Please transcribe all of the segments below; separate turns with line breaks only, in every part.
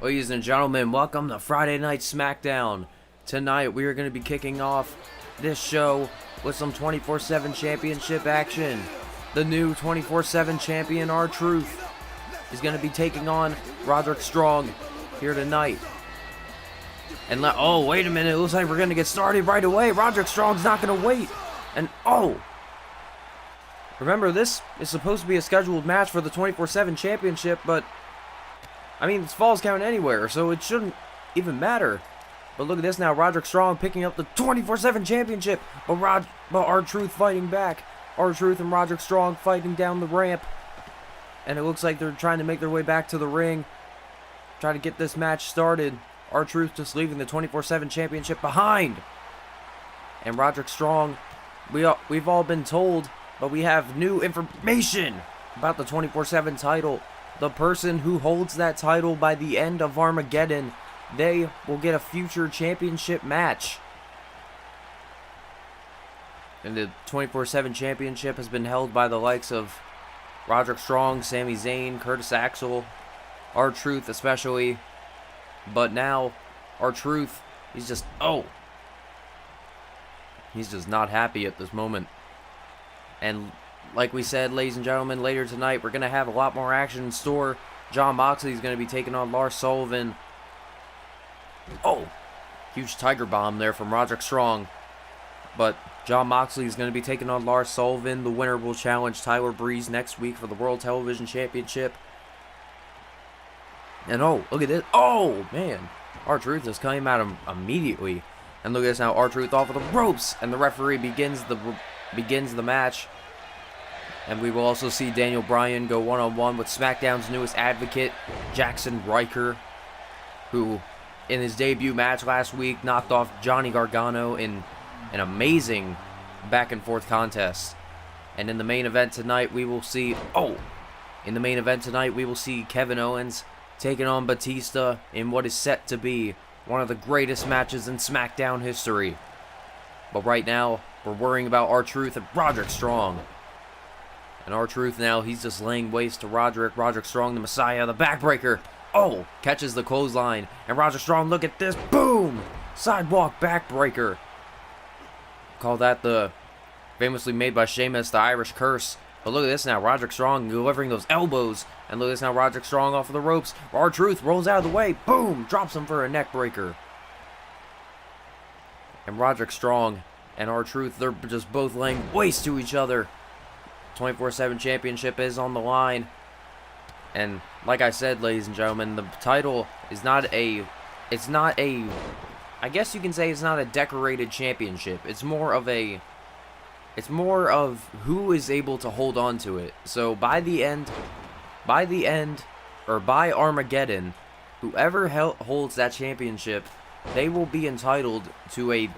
Ladies and gentlemen, welcome to Friday Night Smackdown. Tonight we are going to be kicking off this show with some 24/7 championship action. The new 24/7 champion, R-Truth, is going to be taking on Roderick Strong here tonight. And oh, wait a minute, it looks like we're going to get started right away. Roderick Strong's not going to wait. And remember, this is supposed to be a scheduled match for the 24/7 championship, but I mean, it's Falls Count anywhere, so it shouldn't even matter. But look at this now, Roderick Strong picking up the 24/7 championship, but R-Truth fighting back. R-Truth and Roderick Strong fighting down the ramp. And it looks like they're trying to make their way back to the ring, try to get this match started. R-Truth just leaving the 24/7 championship behind. And Roderick Strong, we've all been told, but we have new information about the 24/7 title. The person who holds that title by the end of Armageddon, they will get a future championship match. And the 24/7 championship has been held by the likes of Roderick Strong, Sami Zayn, Curtis Axel, R-Truth especially. But now, R-Truth, he's just not happy at this moment. And like we said, ladies and gentlemen, later tonight, we're going to have a lot more action in store. Jon Moxley is going to be taking on Lars Sullivan. Huge tiger bomb there from Roderick Strong. But Jon Moxley is going to be taking on Lars Sullivan. The winner will challenge Tyler Breeze next week for the World Television Championship. And look at this. Oh, man. R-Truth just came at him immediately. And look at this now, R-Truth off of the ropes. And the referee begins the match. And we will also see Daniel Bryan go one-on-one with SmackDown's newest advocate, Jaxson Ryker, who, in his debut match last week, knocked off Johnny Gargano in an amazing back-and-forth contest. And in the main event tonight, we will see Kevin Owens taking on Batista in what is set to be one of the greatest matches in SmackDown history. But right now, we're worrying about R-Truth and Roderick Strong. And R-Truth now, he's just laying waste to Roderick. Roderick Strong, the Messiah, the backbreaker. Catches the clothesline. And Roderick Strong, look at this. Boom! Sidewalk backbreaker. Call that the famously made by Sheamus, the Irish Curse. But look at this now. Roderick Strong delivering those elbows. And look at this now. Roderick Strong off of the ropes. R-Truth rolls out of the way. Boom! Drops him for a neck breaker. And Roderick Strong and R-Truth, they're just both laying waste to each other. 24/7 championship is on the line. And like I said, ladies and gentlemen, the title is not a I guess you can say it's not a decorated championship. It's more of who is able to hold on to it. So by Armageddon, whoever holds that championship, they will be entitled to a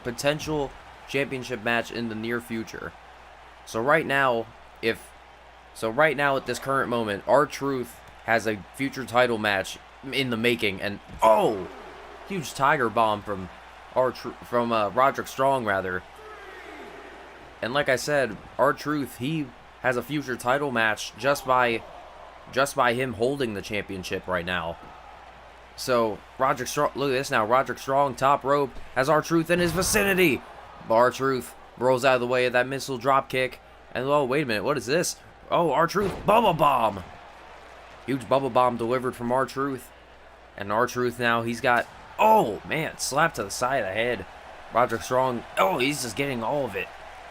potential championship match in the near future. So right now, at this current moment, R-Truth has a future title match in the making, and huge tiger bomb from Roderick Strong rather. And like I said, R-Truth, he has a future title match just by him holding the championship right now. So Roderick Strong, look at this now, Roderick Strong top rope has R-Truth in his vicinity. But R-Truth rolls out of the way of that missile drop kick. And wait a minute, what is this? R-Truth bubble bomb. Huge bubble bomb delivered from R-Truth. And R-Truth now, he's got, slap to the side of the head. Roderick Strong, he's just getting all of it.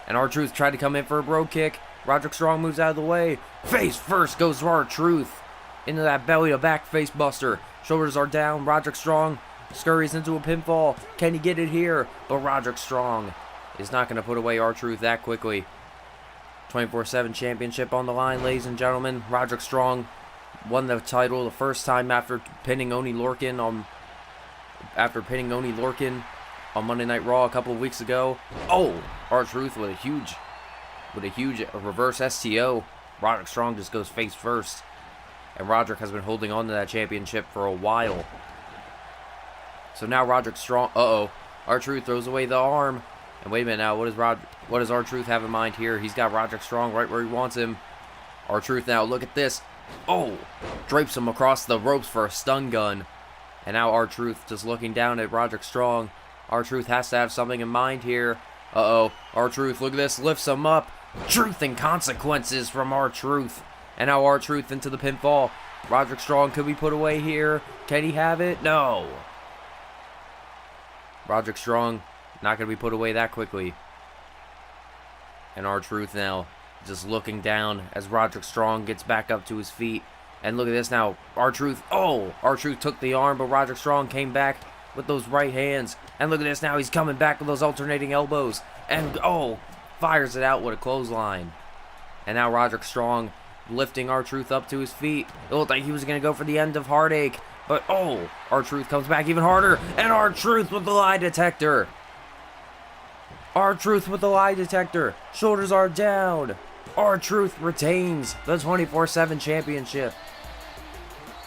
And R-Truth tried to come in for a bro kick. Roderick Strong moves out of the way. Face first goes to R-Truth. Into that belly to back face buster. Shoulders are down. Roderick Strong scurries into a pinfall. Can he get it here? But Roderick Strong is not going to put away R-Truth that quickly. 24/7 championship on the line, ladies and gentlemen. Roderick Strong won the title the first time after pinning Oni Lorcan on Monday Night Raw a couple of weeks ago. R-Truth with a huge reverse STO. Roderick Strong just goes face first. And Roderick has been holding on to that championship for a while. So now Roderick Strong, R-Truth throws away the arm. And wait a minute now, what does R-Truth have in mind here? He's got Roderick Strong right where he wants him. R-Truth now, look at this. Drapes him across the ropes for a stun gun. And now R-Truth just looking down at Roderick Strong. R-Truth has to have something in mind here. Uh-oh. R-Truth, look at this. Lifts him up. Truth and consequences from R-Truth. And now R-Truth into the pinfall. Roderick Strong could be put away here. Can he have it? No. Roderick Strong not going to be put away that quickly. And R-Truth now just looking down as Roderick Strong gets back up to his feet. And look at this now. R-Truth. Oh! R-Truth took the arm, but Roderick Strong came back with those right hands. And look at this now. He's coming back with those alternating elbows. And, oh, fires it out with a clothesline. And now Roderick Strong lifting R-Truth up to his feet. It looked like he was going to go for the end of Heartache. But, oh, R-Truth comes back even harder. And R-Truth with the lie detector. R-Truth with the lie detector. Shoulders are down. R-Truth retains the 24/7 championship.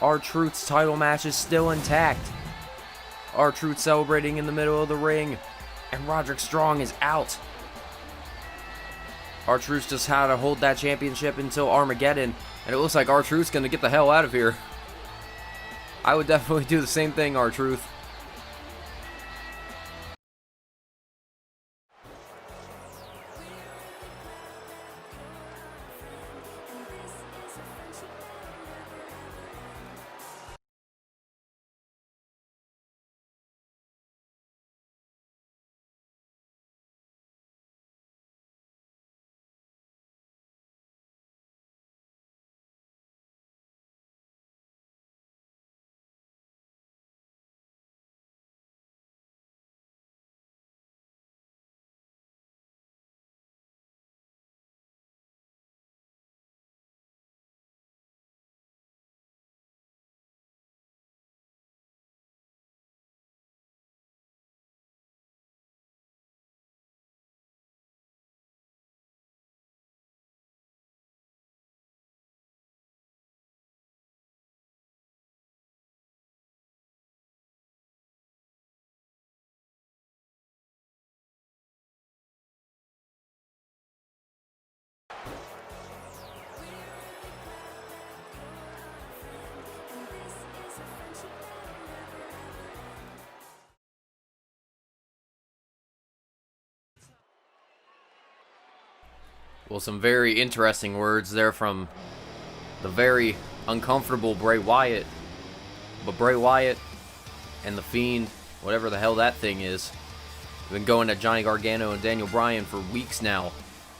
R-Truth's title match is still intact. R-Truth celebrating in the middle of the ring. And Roderick Strong is out. R-Truth just had to hold that championship until Armageddon. And it looks like R-Truth's going to get the hell out of here. I would definitely do the same thing, R-Truth. Well, some very interesting words there from the very uncomfortable Bray Wyatt. But Bray Wyatt and The Fiend, whatever the hell that thing is, have been going at Johnny Gargano and Daniel Bryan for weeks now.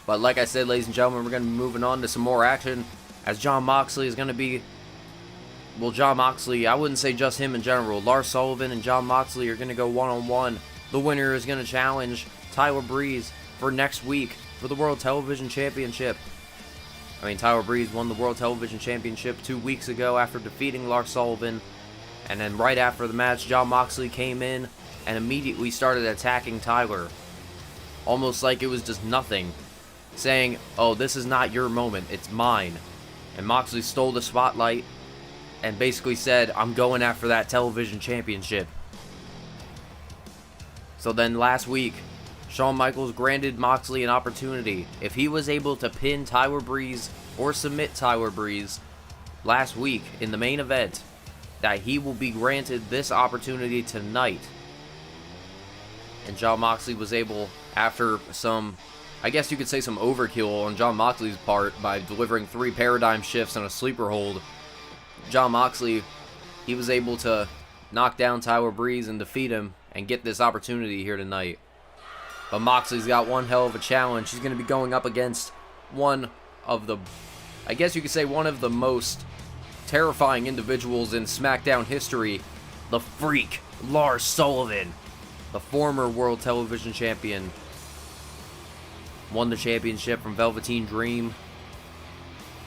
But like I said, ladies and gentlemen, we're going to be moving on to some more action as Jon Moxley is going to be... Well, Jon Moxley, I wouldn't say just him in general. Lars Sullivan and Jon Moxley are going to go one-on-one. The winner is going to challenge Tyler Breeze for next week for the World Television Championship. I mean, Tyler Breeze won the World Television Championship 2 weeks ago after defeating Lars Sullivan. And then right after the match, Jon Moxley came in and immediately started attacking Tyler. Almost like it was just nothing. Saying, oh, this is not your moment, it's mine. And Moxley stole the spotlight and basically said, I'm going after that television championship. So then last week, Shawn Michaels granted Moxley an opportunity. If he was able to pin Tyler Breeze or submit Tyler Breeze last week in the main event, that he will be granted this opportunity tonight. And Jon Moxley was able, after some, I guess you could say some overkill on Jon Moxley's part by delivering 3 paradigm shifts and a sleeper hold, Jon Moxley, he was able to knock down Tyler Breeze and defeat him and get this opportunity here tonight. But Moxley's got one hell of a challenge. He's going to be going up against one of the, I guess you could say one of the most terrifying individuals in Smackdown history, the Freak, Lars Sullivan, the former World Television Champion. Won the championship from Velveteen Dream.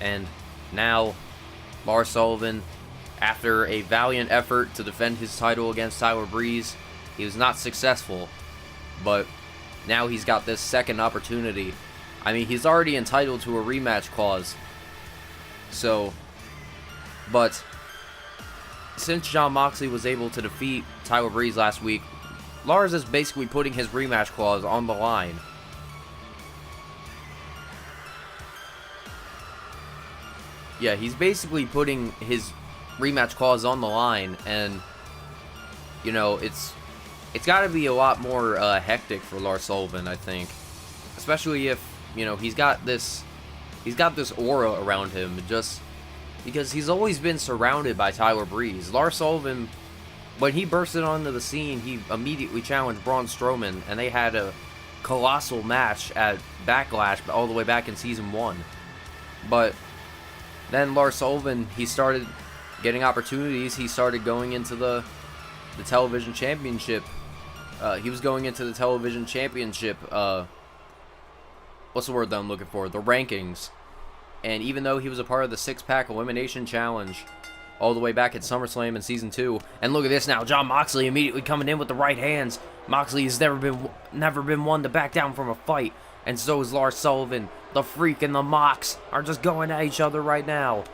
And now, Lars Sullivan, after a valiant effort to defend his title against Tyler Breeze, he was not successful. But now he's got this second opportunity. I mean, he's already entitled to a rematch clause. So, but since Jon Moxley was able to defeat Tyler Breeze last week, Lars is basically putting his rematch clause on the line. Yeah, he's basically putting his rematch clause on the line, and you know, it's got to be a lot more hectic for Lars Sullivan, I think. Especially if, you know, he's got this aura around him, just because he's always been surrounded by Tyler Breeze. Lars Sullivan, when he bursted onto the scene, he immediately challenged Braun Strowman, and they had a colossal match at Backlash all the way back in Season 1. But then Lars Sullivan, he started getting opportunities. He started going into the television championship. He was going into the television championship, what's the word that I'm looking for? The rankings. And even though he was a part of the six-pack elimination challenge all the way back at SummerSlam in Season 2, and look at this now, Jon Moxley immediately coming in with the right hands. Moxley has never been one to back down from a fight, and so is Lars Sullivan. The Freak and the Mox are just going at each other right now.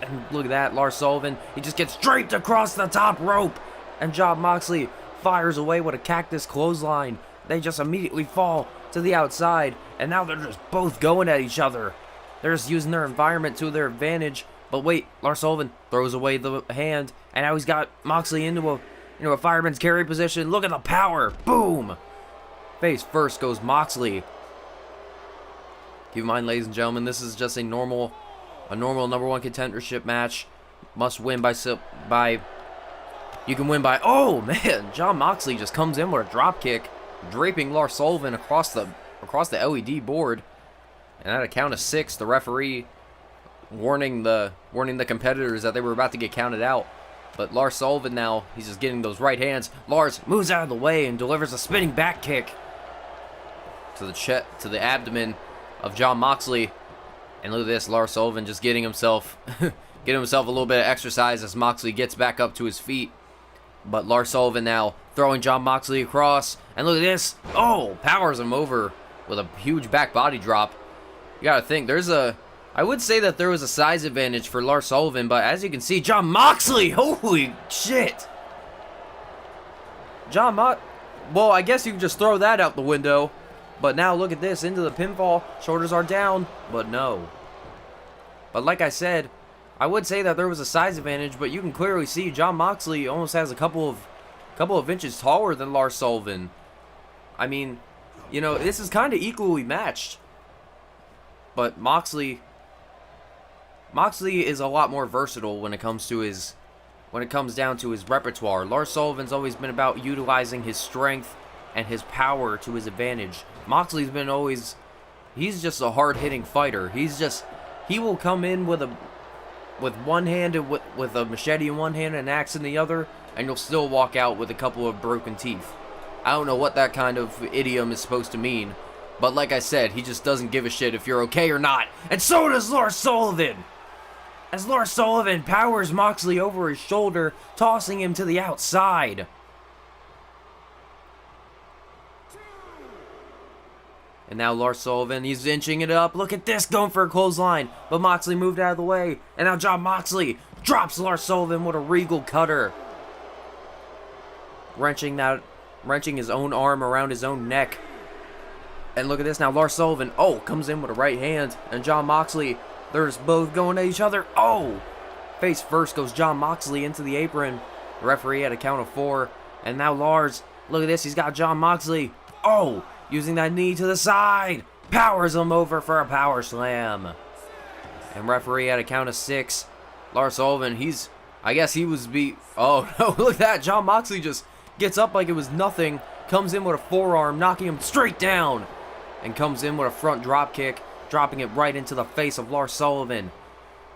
And look at that, Lars Sullivan, he just gets draped across the top rope, and Jon Moxley fires away with a cactus clothesline. They just immediately fall to the outside, and now they're just both going at each other. They're just using their environment to their advantage. But wait, Lars Sullivan throws away the hand, and now he's got Moxley into a fireman's carry position. Look at the power. Boom! Face first goes Moxley. Keep in mind, ladies and gentlemen, this is just a normal number one contendership match. Must win by you can win by, oh man, Jon Moxley just comes in with a drop kick, draping Lars Sullivan across the LED board. And at a count of 6, the referee warning the competitors that they were about to get counted out. But Lars Sullivan now, he's just getting those right hands. Lars moves out of the way and delivers a spinning back kick to the abdomen of Jon Moxley. And look at this, Lars Sullivan just getting himself a little bit of exercise as Moxley gets back up to his feet. But Lars Sullivan now throwing Jon Moxley across. And look at this. Oh, powers him over with a huge back body drop. You gotta think, I would say that there was a size advantage for Lars Sullivan, but as you can see, Jon Moxley, holy shit. Well, I guess you can just throw that out the window. But now look at this, into the pinfall, shoulders are down, but no. But like I said, I would say that there was a size advantage, but you can clearly see Jon Moxley almost has a couple of inches taller than Lars Sullivan. I mean, you know, this is kind of equally matched. But Moxley is a lot more versatile when it comes down to his repertoire. Lars Sullivan's always been about utilizing his strength and his power to his advantage. Moxley's been he's just a hard-hitting fighter. He will come in with one hand and with a machete in one hand and an axe in the other, and you'll still walk out with a couple of broken teeth. I don't know what that kind of idiom is supposed to mean. But like I said, he just doesn't give a shit if you're okay or not. And so does Lars Sullivan! As Lars Sullivan powers Moxley over his shoulder, tossing him to the outside. And now Lars Sullivan, he's inching it up. Look at this, going for a clothesline. But Moxley moved out of the way. And now Jon Moxley drops Lars Sullivan with a regal cutter. Wrenching his own arm around his own neck. And look at this now, Lars Sullivan, comes in with a right hand. And Jon Moxley, they're just both going at each other. Face first goes Jon Moxley into the apron. The referee had a count of 4. And now Lars, look at this, he's got Jon Moxley. Using that knee to the side. Powers him over for a power slam. And referee had a count of 6. Lars Sullivan, I guess he was beat. Oh, no, look at that. Jon Moxley just gets up like it was nothing. Comes in with a forearm, knocking him straight down. And comes in with a front drop kick, dropping it right into the face of Lars Sullivan.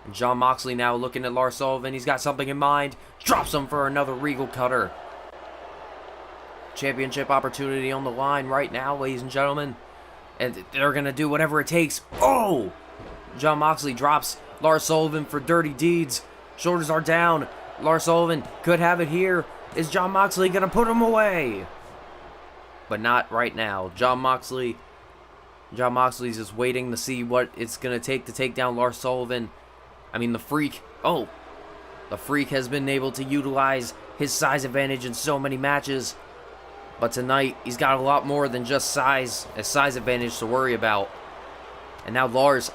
And Jon Moxley now looking at Lars Sullivan. He's got something in mind. Drops him for another regal cutter. Championship opportunity on the line right now, ladies and gentlemen. And they're going to do whatever it takes. Jon Moxley drops Lars Sullivan for dirty deeds. Shoulders are down. Lars Sullivan could have it here. Is Jon Moxley going to put him away? But not right now. Jon Moxley's just waiting to see what it's going to take down Lars Sullivan. I mean, the Freak. The Freak has been able to utilize his size advantage in so many matches. But tonight, he's got a lot more than just a size advantage to worry about. And now Lars,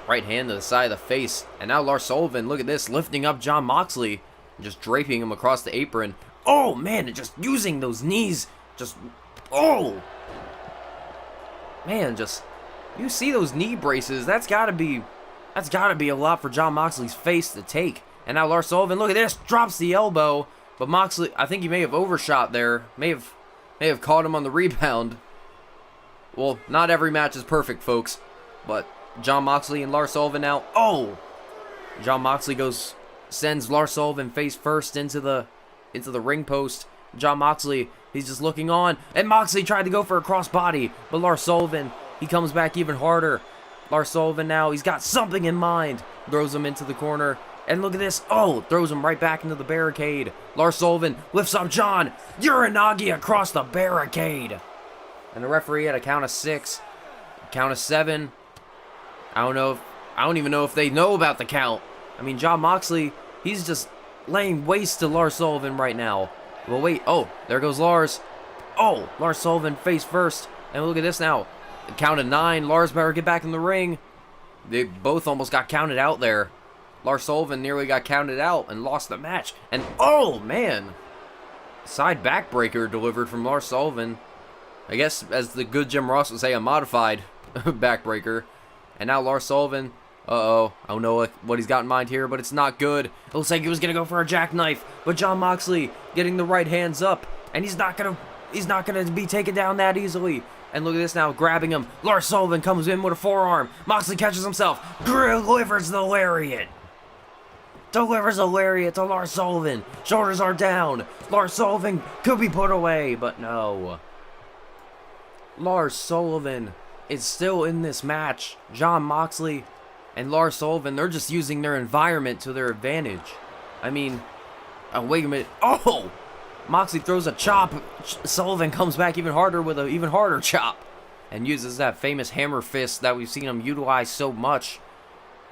right hand to the side of the face. And now Lars Sullivan, look at this, lifting up Jon Moxley. Just draping him across the apron. oh man, just using those knees, just, oh man, just, you see those knee braces, that's gotta be a lot for Jon Moxley's face to take. And now Lars Sullivan, look at this, drops the elbow, but Moxley, I think he may have overshot there, may have caught him on the rebound. Well, not every match is perfect, folks, but Jon Moxley and Lars Sullivan now, oh, Jon Moxley sends Lars Sullivan face first into the ring post. Jon Moxley, he's just looking on, and Moxley tried to go for a crossbody, but Lars Sullivan, he comes back even harder. Lars Sullivan now, he's got something in mind, throws him into the corner, and look at this, oh, throws him right back into the barricade. Lars Sullivan lifts up Jon, Uranagi across the barricade. And the referee had a count of 6, count of 7. I don't even know if they know about the count. I mean, Jon Moxley, he's just laying waste to Lars Sullivan right now. Well, wait, oh, there goes Lars. Oh, Lars Sullivan face first. And look at this now. Count of 9, Lars better get back in the ring. They both almost got counted out there. Lars Sullivan nearly got counted out and lost the match. And, oh, man. Side backbreaker delivered from Lars Sullivan. I guess, as the good Jim Ross would say, a modified backbreaker. And now Lars Sullivan, uh-oh, I don't know what he's got in mind here, but it's not good. It looks like he was going to go for a jackknife, but Jon Moxley getting the right hands up, and he's not going to be taken down that easily. And look at this now, grabbing him. Lars Sullivan comes in with a forearm. Moxley catches himself, delivers the lariat. Delivers a lariat to Lars Sullivan. Shoulders are down. Lars Sullivan could be put away, but no. Lars Sullivan is still in this match. Jon Moxley and Lars Sullivan, they're just using their environment to their advantage. I mean, wait a minute. Oh! Moxley throws a chop. Sullivan comes back even harder with an even harder chop. And uses that famous hammer fist that we've seen him utilize so much.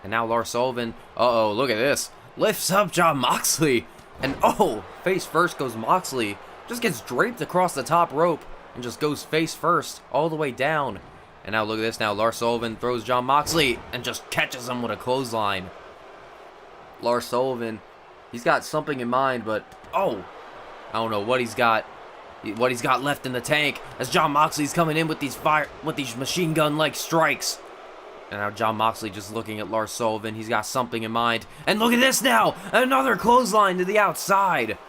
And now Lars Sullivan, uh-oh, look at this. Lifts up Jon Moxley. And oh, face first goes Moxley. Just gets draped across the top rope. And just goes face first all the way down. And now look at this now. Lars Sullivan throws Jon Moxley and just catches him with a clothesline. Lars Sullivan, he's got something in mind, but oh, I don't know what he's got left in the tank as Jon Moxley's coming in with these machine gun-like strikes. And now Jon Moxley just looking at Lars Sullivan. He's got something in mind. And look at this now. Another clothesline to the outside.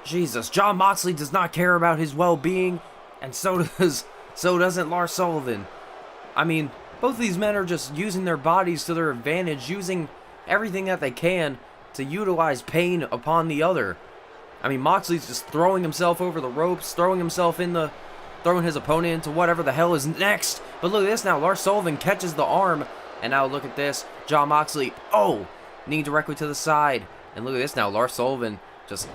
Jesus, Jon Moxley does not care about his well-being, and so doesn't Lars Sullivan. I mean, both of these men are just using their bodies to their advantage, using everything that they can to utilize pain upon the other. I mean, Moxley's just throwing himself over the ropes, throwing his opponent into whatever the hell is next. But look at this now, Lars Sullivan catches the arm, and now look at this, Jon Moxley, oh, knee directly to the side. And look at this now, Lars Sullivan just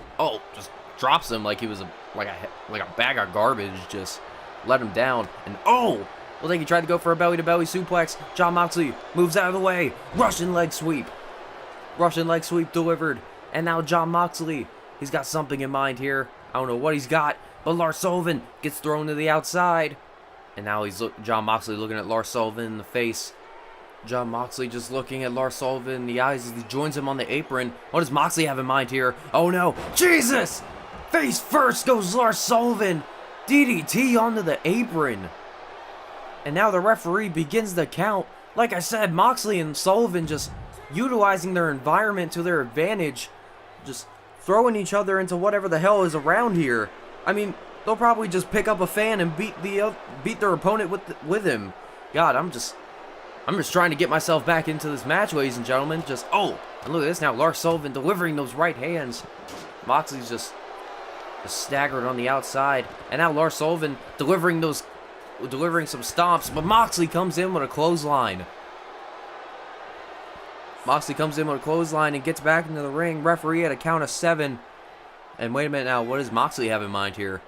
drops him like he was like a bag of garbage, just let him down. And oh, well, he tried to go for a belly-to-belly suplex. Jon Moxley moves out of the way. Russian leg sweep delivered. And now Jon Moxley, he's got something in mind here. I don't know what he's got, but Lars Sullivan gets thrown to the outside. And now Jon Moxley looking at Lars Sullivan in the face. Jon Moxley just looking at Lars Sullivan in the eyes as he joins him on the apron. What does Moxley have in mind here? Oh no, Jesus! Face first goes Lars Sullivan. DDT onto the apron. And now the referee begins the count. Like I said, Moxley and Sullivan just utilizing their environment to their advantage. Just throwing each other into whatever the hell is around here. I mean, they'll probably just pick up a fan and beat their opponent with him. God, I'm just trying to get myself back into this match, ladies and gentlemen. Oh, and look at this now. Lars Sullivan delivering those right hands. Moxley's just staggered on the outside. And now Lars Sullivan delivering some stomps. But Moxley comes in with a clothesline. And gets back into the ring. Referee at a count of 7. And wait a minute now. What does Moxley have in mind here?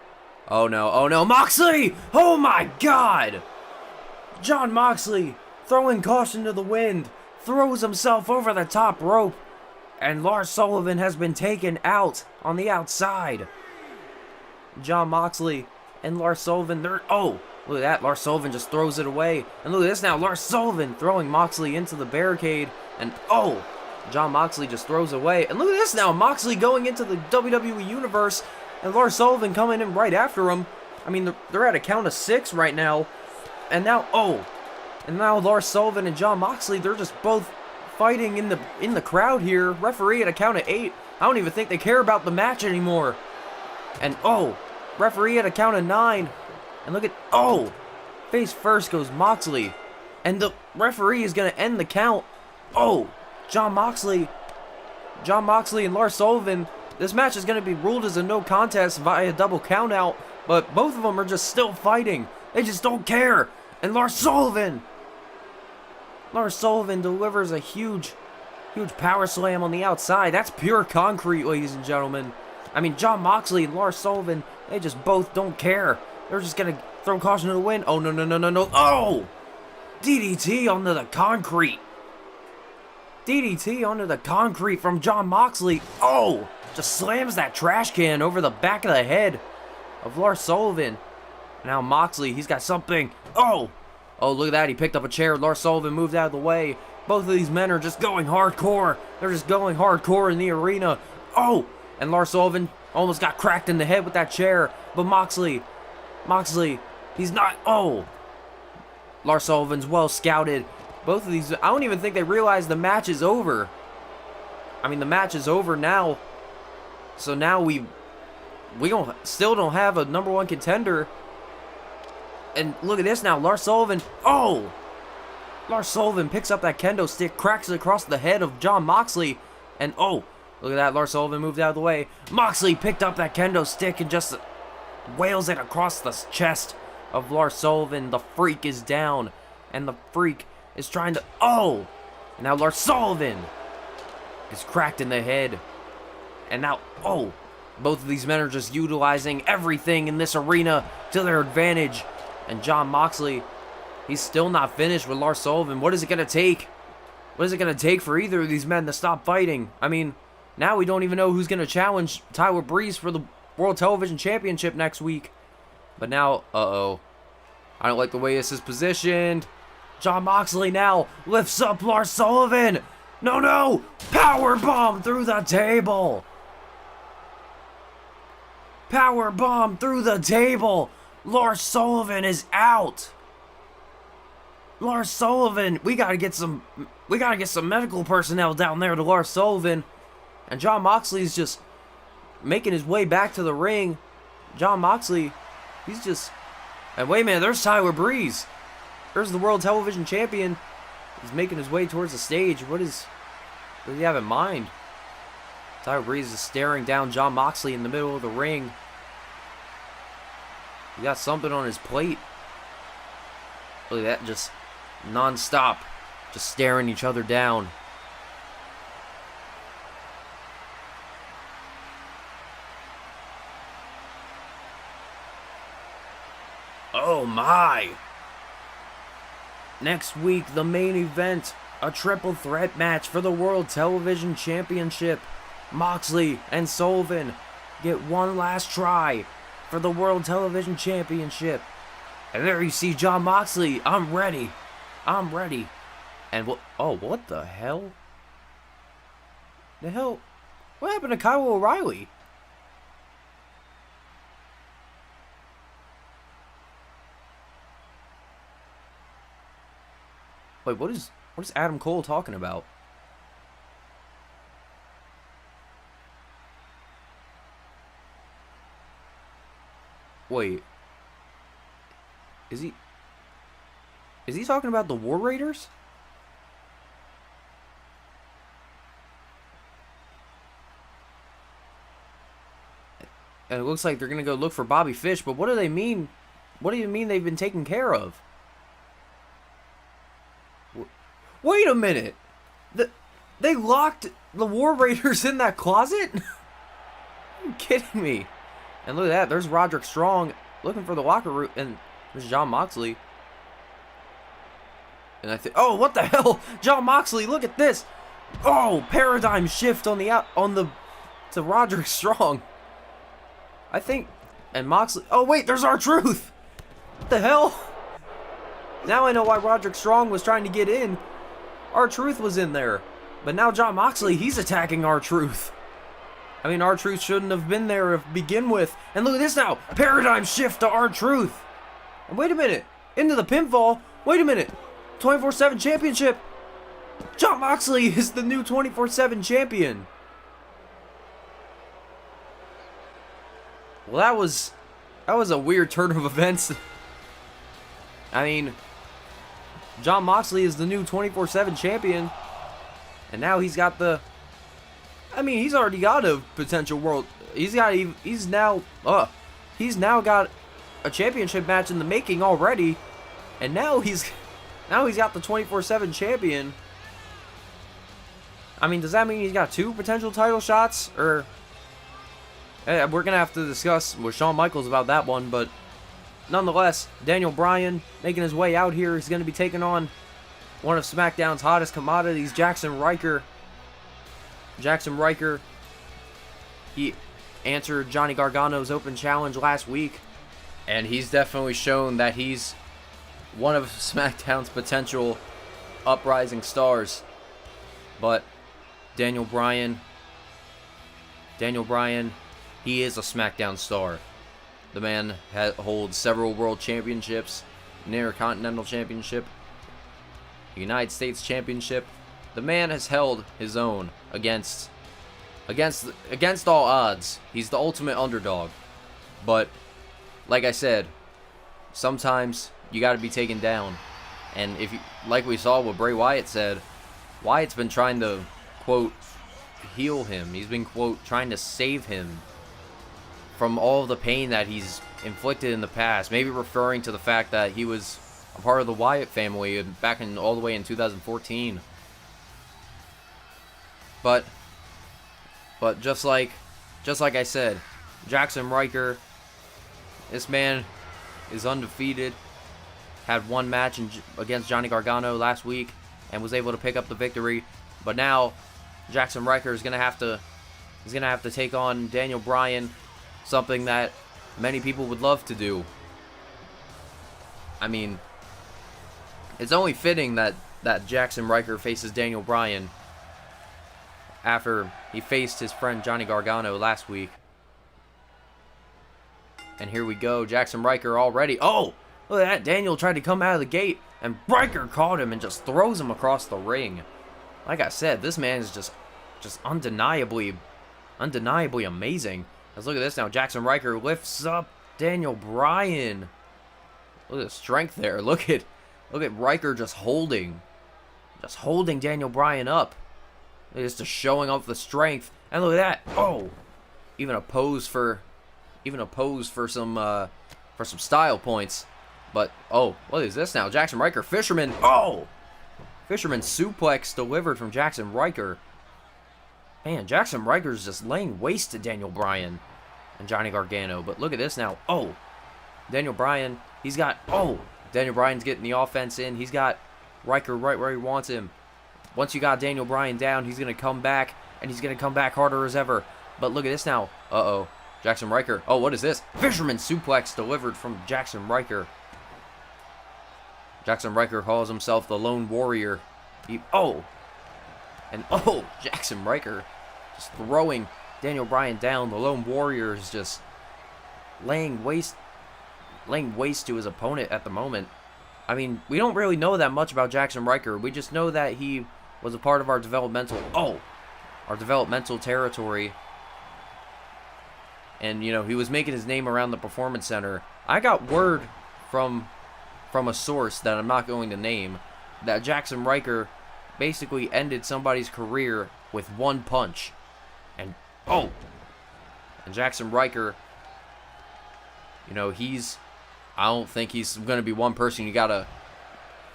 Oh no. Moxley! Oh my God! Jon Moxley throwing caution to the wind. Throws himself over the top rope. And Lars Sullivan has been taken out on the outside. Jon Moxley and Lars Sullivan, oh, look at that. Lars Sullivan just throws it away. And look at this now. Lars Sullivan throwing Moxley into the barricade. And oh, Jon Moxley just throws away. And look at this now. Moxley going into the WWE Universe. And Lars Sullivan coming in right after him. I mean, they're at a count of 6 right now. And now, and now Lars Sullivan and Jon Moxley, they're just both fighting in the crowd here. Referee at a count of 8. I don't even think they care about the match anymore. And referee at a count of 9. And look at, face first goes Moxley. And the referee is going to end the count. Jon Moxley and Lars Sullivan. This match is going to be ruled as a no contest via double count out. But both of them are just still fighting. They just don't care. And Lars Sullivan delivers a huge power slam on the outside. That's pure concrete, ladies and gentlemen. I mean, Jon Moxley and Lars Sullivan, they just both don't care. They're just going to throw caution to the wind. Oh, no. DDT onto the concrete. DDT onto the concrete from Jon Moxley. Just slams that trash can over the back of the head of Lars Sullivan. Now Moxley, he's got something. Oh, look at that. He picked up a chair. Lars Sullivan moved out of the way. Both of these men are just going hardcore. They're just going hardcore in the arena. And Lars Sullivan almost got cracked in the head with that chair. But Moxley, he's not. Lars Sullivan's well scouted. Both of these, I don't even think they realize the match is over. I mean, the match is over now. So now we still don't have a number 1 contender. And look at this now. Lars Sullivan. Lars Sullivan picks up that kendo stick, cracks it across the head of Jon Moxley. And look at that. Lars Sullivan moved out of the way. Moxley picked up that kendo stick and just wails it across the chest of Lars Sullivan. The Freak is down. And the Freak is trying to... And now Lars Sullivan is cracked in the head. And now... both of these men are just utilizing everything in this arena to their advantage. And Jon Moxley, he's still not finished with Lars Sullivan. What is it going to take? What is it going to take for either of these men to stop fighting? I mean, now we don't even know who's going to challenge Tyler Breeze for the World Television Championship next week. But now, I don't like the way this is positioned. Jon Moxley now lifts up Lars Sullivan. No! Power bomb through the table. Power bomb through the table. Lars Sullivan is out. Lars Sullivan, we gotta get some medical personnel down there to Lars Sullivan. And Jon Moxley's just making his way back to the ring. Jon Moxley, he's just... And wait a minute, there's Tyler Breeze. There's the World Television Champion. He's making his way towards the stage. What does he have in mind? Tyler Breeze is staring down Jon Moxley in the middle of the ring. He got something on his plate. Look at that, just non-stop. Just staring each other down. Oh my! Next week, the main event. A triple threat match for the World Television Championship. Moxley and Sullivan get one last try for the World Television Championship. And there you see Jon Moxley. I'm ready. And what the hell? What happened to Kyle O'Reilly? Wait, what is Adam Cole talking about? Wait. Is he talking about the War Raiders? And it looks like they're going to go look for Bobby Fish, but what do they mean? What do you mean they've been taken care of? Wait a minute. They locked the War Raiders in that closet? Are you kidding me? And look at that. There's Roderick Strong looking for the locker room. And there's Jon Moxley. And I think... Oh, what the hell? Jon Moxley, look at this. Oh, paradigm shift to Roderick Strong. I think... And Moxley... Oh, wait, there's R-Truth. What the hell? Now I know why Roderick Strong was trying to get in. R-Truth was in there. But now Jon Moxley, he's attacking R-Truth. I mean, R-Truth shouldn't have been there to begin with. And look at this now. Paradigm shift to R-Truth. And wait a minute. Into the pinfall. Wait a minute. 24/7 championship. Jon Moxley is the new 24/7 champion. Well, that was a weird turn of events. I mean, Jon Moxley is the new 24/7 champion. And now he's got the... I mean, he's already got a potential world... He's now got a championship match in the making already. And now he's got the 24/7 champion. I mean, does that mean he's got 2 potential title shots? Or... we're going to have to discuss with Shawn Michaels about that one, but... Nonetheless, Daniel Bryan making his way out here. He's going to be taking on one of SmackDown's hottest commodities, Jaxson Ryker. Jaxson Ryker, he answered Johnny Gargano's open challenge last week, and he's definitely shown that he's one of SmackDown's potential uprising stars. But Daniel Bryan, he is a SmackDown star. The man holds several world championships, an Intercontinental Championship, a United States Championship. The man has held his own against all odds. He's the ultimate underdog. But like I said, sometimes you got to be taken down. And if you, like we saw what Bray Wyatt said, Wyatt's been trying to quote heal him. He's been quote trying to save him from all the pain that he's inflicted in the past. Maybe referring to the fact that he was a part of the Wyatt family back in all the way in 2014. But just like I said, Jaxson Ryker, this man is undefeated. Had one match against Johnny Gargano last week and was able to pick up the victory. But now Jaxson Ryker is gonna have to take on Daniel Bryan, something that many people would love to do. I mean, it's only fitting that Jaxson Ryker faces Daniel Bryan after he faced his friend Johnny Gargano last week. And here we go, Jaxson Ryker already. Oh, look at that. Daniel tried to come out of the gate, and Ryker caught him and just throws him across the ring. Like I said, this man is just undeniably amazing. Let's look at this now. Jaxson Ryker lifts up Daniel Bryan. Look at the strength there. Look at Ryker just holding Daniel Bryan up. It's just showing off the strength. And look at that. Oh, even a pose for some style points. But oh, what is this now? Jaxson Ryker, Fisherman. Oh, Fisherman suplex delivered from Jaxson Ryker. Man, Jaxson Ryker's just laying waste to Daniel Bryan and Johnny Gargano. But look at this now. Oh, Daniel Bryan, Daniel Bryan's getting the offense in. He's got Ryker right where he wants him. Once you got Daniel Bryan down, he's going to come back, and he's going to come back harder as ever. But look at this now. Uh-oh. Jaxson Ryker. Oh, what is this? Fisherman suplex delivered from Jaxson Ryker. Jaxson Ryker calls himself the Lone Warrior. Jaxson Ryker just throwing Daniel Bryan down. The Lone Warrior is just laying waste to his opponent at the moment. I mean, we don't really know that much about Jaxson Ryker. We just know that he was a part of our developmental territory. And, you know, he was making his name around the Performance Center. I got word from a source that I'm not going to name that Jaxson Ryker basically ended somebody's career with one punch. And Jaxson Ryker, you know, I don't think he's going to be one person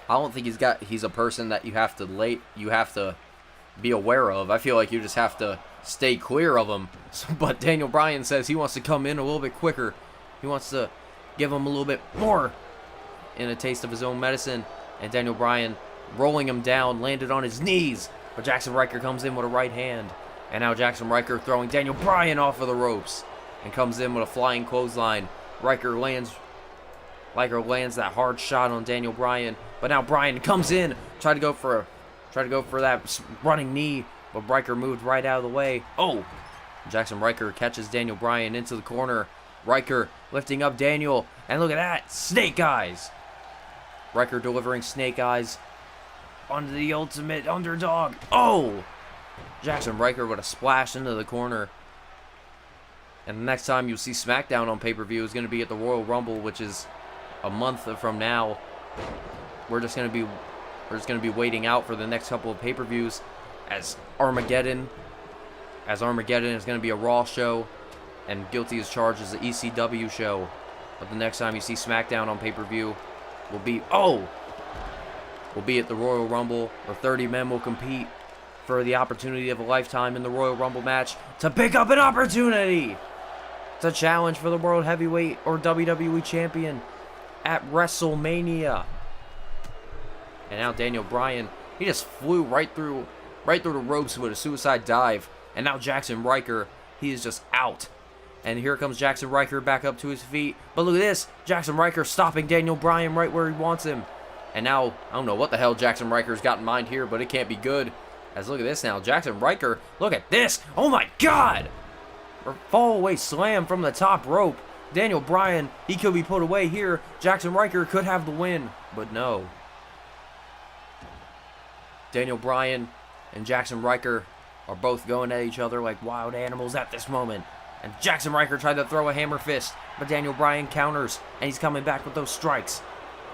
I don't think he's a person that you have to be aware of. I feel like you just have to stay clear of him. But Daniel Bryan says he wants to come in a little bit quicker. He wants to give him a little bit more in a taste of his own medicine. And Daniel Bryan rolling him down, landed on his knees. But Jaxson Ryker comes in with a right hand. And now Jaxson Ryker throwing Daniel Bryan off of the ropes and comes in with a flying clothesline. Ryker lands that hard shot on Daniel Bryan. But now Bryan comes in, trying to go for Tried to go for that running knee, but Ryker moved right out of the way. Oh! Jaxson Ryker catches Daniel Bryan into the corner. Ryker lifting up Daniel. And look at that. Snake Eyes. Ryker delivering Snake Eyes onto the ultimate underdog. Oh! Jaxson Ryker with a splash into the corner. And the next time you'll see Smackdown on pay-per-view is going to be at the Royal Rumble, which is a month from now. We're just going to be waiting out for the next couple of pay-per-views as Armageddon is going to be a Raw show, and Guilty as Charged is the ECW show. But the next time you see Smackdown on pay-per-view will be at the Royal Rumble, where 30 men will compete for the opportunity of a lifetime in the Royal Rumble match to pick up an opportunity to challenge for the World Heavyweight or WWE Champion at WrestleMania. And now Daniel Bryan, he just flew right through the ropes with a suicide dive. And now Jaxson Ryker, he is just out. And here comes Jaxson Ryker back up to his feet. But look at this, Jaxson Ryker stopping Daniel Bryan right where he wants him. And now, I don't know what the hell Jaxson Ryker's got in mind here, but it can't be good. As look at this now, Jaxson Ryker, look at this. Oh my God! A fall away slam from the top rope. Daniel Bryan, he could be put away here. Jaxson Ryker could have the win, but no. Daniel Bryan and Jaxson Ryker are both going at each other like wild animals at this moment. And Jaxson Ryker tried to throw a hammer fist, but Daniel Bryan counters, and he's coming back with those strikes.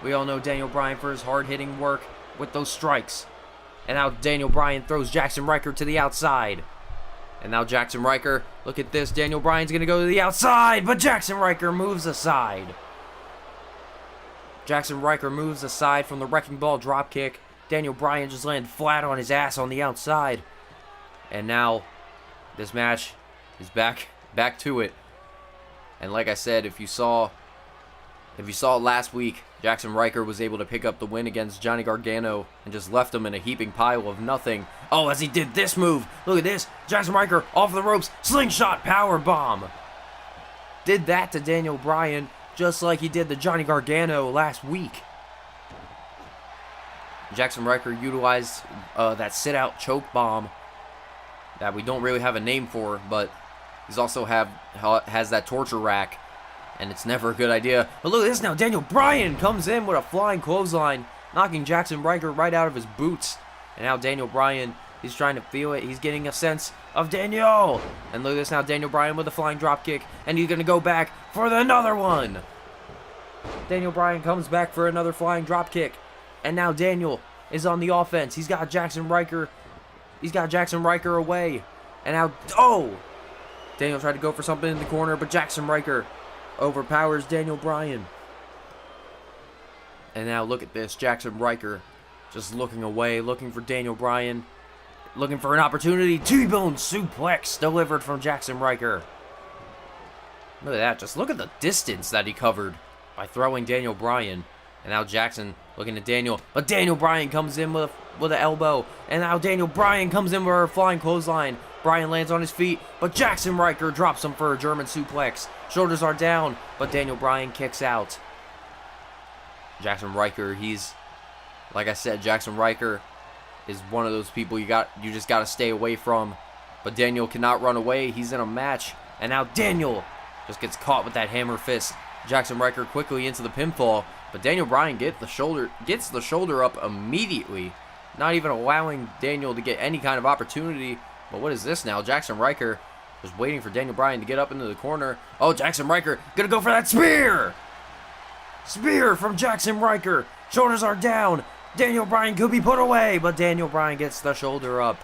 We all know Daniel Bryan for his hard-hitting work with those strikes. And now Daniel Bryan throws Jaxson Ryker to the outside. And now Jaxson Ryker, look at this, Daniel Bryan's going to go to the outside, but Jaxson Ryker moves aside. Jaxson Ryker moves aside from the Wrecking Ball dropkick. Daniel Bryan just landed flat on his ass on the outside. And now, this match is back to it. And like I said, if you saw last week, Jaxson Ryker was able to pick up the win against Johnny Gargano and just left him in a heaping pile of nothing. Oh, as he did this move. Look at this. Jaxson Ryker off the ropes. Slingshot power bomb. Did that to Daniel Bryan just like he did to Johnny Gargano last week. Jaxson Ryker utilized that sit-out choke bomb that we don't really have a name for, but he's also has that torture rack, and it's never a good idea. But look at this now, Daniel Bryan comes in with a flying clothesline, knocking Jaxson Ryker right out of his boots. And now Daniel Bryan, he's trying to feel it. He's getting a sense of Daniel. And look at this now, Daniel Bryan with a flying dropkick, and he's going to go back for another one. Daniel Bryan comes back for another flying dropkick, and now Daniel is on the offense. He's got Jaxson Ryker. He's got Jaxson Ryker away. And now, oh! Daniel tried to go for something in the corner, but Jaxson Ryker overpowers Daniel Bryan. And now look at this. Jaxson Ryker just looking away, looking for Daniel Bryan. Looking for an opportunity. T-bone suplex delivered from Jaxson Ryker. Look at that. Just look at the distance that he covered by throwing Daniel Bryan. And now Jaxson looking at Daniel. But Daniel Bryan comes in with an elbow. And now Daniel Bryan comes in with a flying clothesline. Bryan lands on his feet, but Jaxson Ryker drops him for a German suplex. Shoulders are down, but Daniel Bryan kicks out. Jaxson Ryker, like I said, Jaxson Ryker is one of those people you just got to stay away from. But Daniel cannot run away. He's in a match. And now Daniel just gets caught with that hammer fist. Jaxson Ryker quickly into the pinfall, but Daniel Bryan gets the shoulder up immediately, not even allowing Daniel to get any kind of opportunity. But what is this now? Jaxson Ryker just waiting for Daniel Bryan to get up into the corner. Oh, Jaxson Ryker gonna go for that spear! Spear from Jaxson Ryker. Shoulders are down. Daniel Bryan could be put away, but Daniel Bryan gets the shoulder up.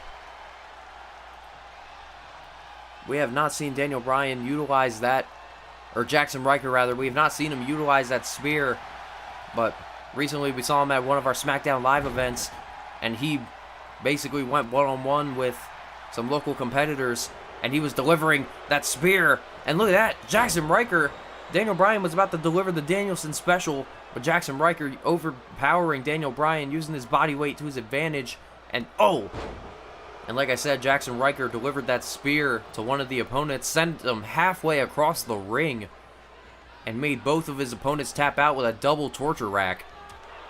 We have not seen Daniel Bryan utilize that, or Jaxson Ryker rather. We have not seen him utilize that spear, but recently we saw him at one of our Smackdown Live events, and he basically went one-on-one with some local competitors, and he was delivering that spear. And look at that, Jaxson Ryker. Daniel Bryan was about to deliver the Danielson special, but Jaxson Ryker overpowering Daniel Bryan, using his body weight to his advantage. And oh! And like I said, Jaxson Ryker delivered that spear to one of the opponents, sent him halfway across the ring, and made both of his opponents tap out with a double torture rack.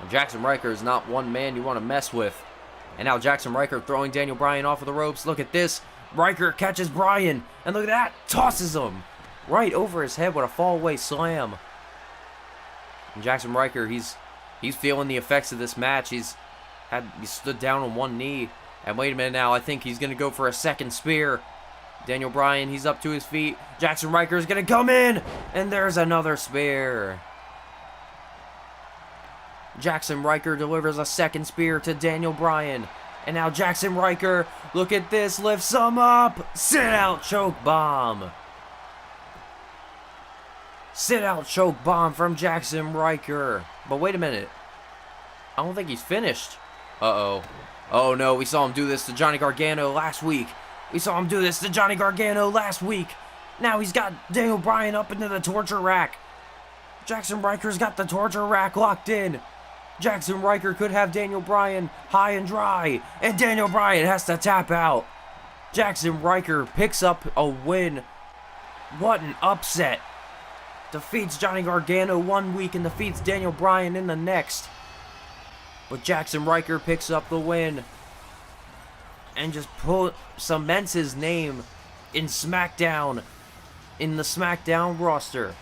And Jaxson Ryker is not one man you want to mess with. And now Jaxson Ryker throwing Daniel Bryan off of the ropes. Look at this. Ryker catches Bryan. And look at that. Tosses him right over his head with a fallaway slam. And Jaxson Ryker, he's feeling the effects of this match. He stood down on one knee. And wait a minute now. I think he's going to go for a second spear. Daniel Bryan, he's up to his feet. Jaxson Ryker is going to come in. And there's another spear. Jaxson Ryker delivers a second spear to Daniel Bryan. And now Jaxson Ryker, look at this, lifts him up. Sit out choke bomb. Sit out choke bomb from Jaxson Ryker. But wait a minute. I don't think he's finished. Uh-oh. Oh no, we saw him do this to Johnny Gargano last week. Now he's got Daniel Bryan up into the torture rack. Jaxson Ryker's got the torture rack locked in. Jaxson Ryker could have Daniel Bryan high and dry, and Daniel Bryan has to tap out. Jaxson Ryker picks up a win. What an upset. Defeats Johnny Gargano 1 week and defeats Daniel Bryan in the next. But Jaxson Ryker picks up the win and just cements his name in Smackdown, in the Smackdown roster.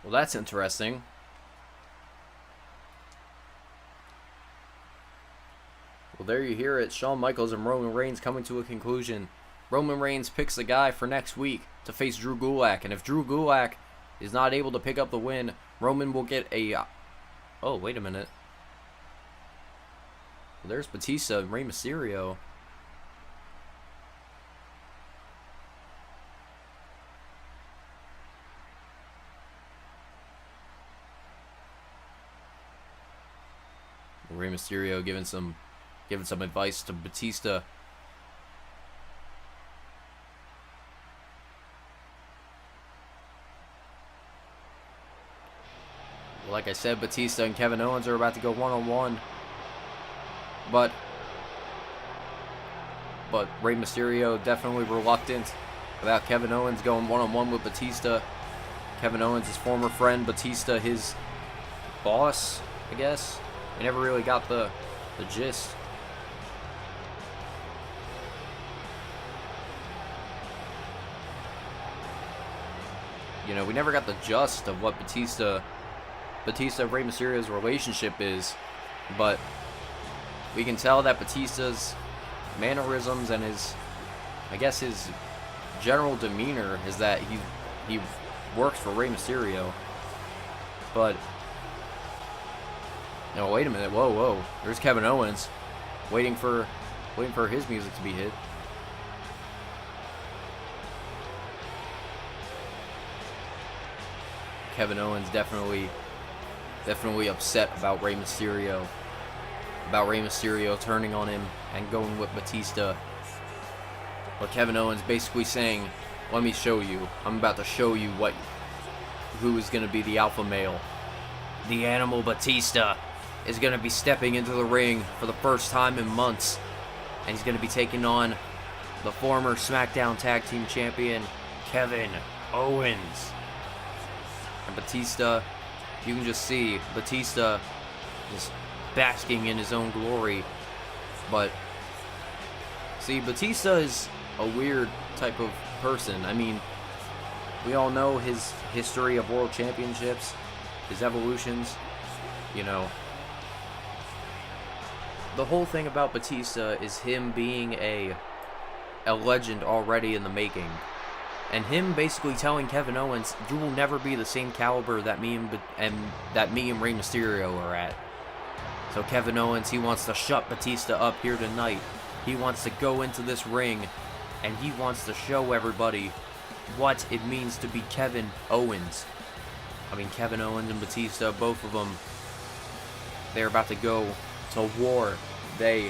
Well, that's interesting. Well, there you hear it. Shawn Michaels and Roman Reigns coming to a conclusion. Roman Reigns picks the guy for next week to face Drew Gulak. And if Drew Gulak is not able to pick up the win, Roman will get a... Oh, wait a minute. Well, there's Batista and Rey Mysterio. Rey Mysterio giving some advice to Batista. Well, like I said, Batista and Kevin Owens are about to go one-on-one. But Rey Mysterio definitely reluctant about Kevin Owens going one-on-one with Batista. Kevin Owens, his former friend, Batista, his boss, I guess. I never really got the gist. You know, we never got the gist of what Batista Rey Mysterio's relationship is, but we can tell that Batista's mannerisms and his general demeanor is that he works for Rey Mysterio. But no, wait a minute. Whoa. There's Kevin Owens waiting for his music to be hit. Kevin Owens definitely upset about Rey Mysterio. About Rey Mysterio turning on him and going with Batista. But Kevin Owens basically saying, let me show you. I'm about to show you who is going to be the alpha male. The Animal Batista is going to be stepping into the ring for the first time in months. And he's going to be taking on the former Smackdown Tag Team Champion, Kevin Owens. And Batista, you can just see Batista just basking in his own glory. But, see, Batista is a weird type of person. I mean, we all know his history of world championships, his evolutions, you know. The whole thing about Batista is him being a legend already in the making. And him basically telling Kevin Owens, you will never be the same caliber that me and Rey Mysterio are at. So Kevin Owens, he wants to shut Batista up here tonight. He wants to go into this ring, and he wants to show everybody what it means to be Kevin Owens. I mean, Kevin Owens and Batista, both of them, they're about to go to war. They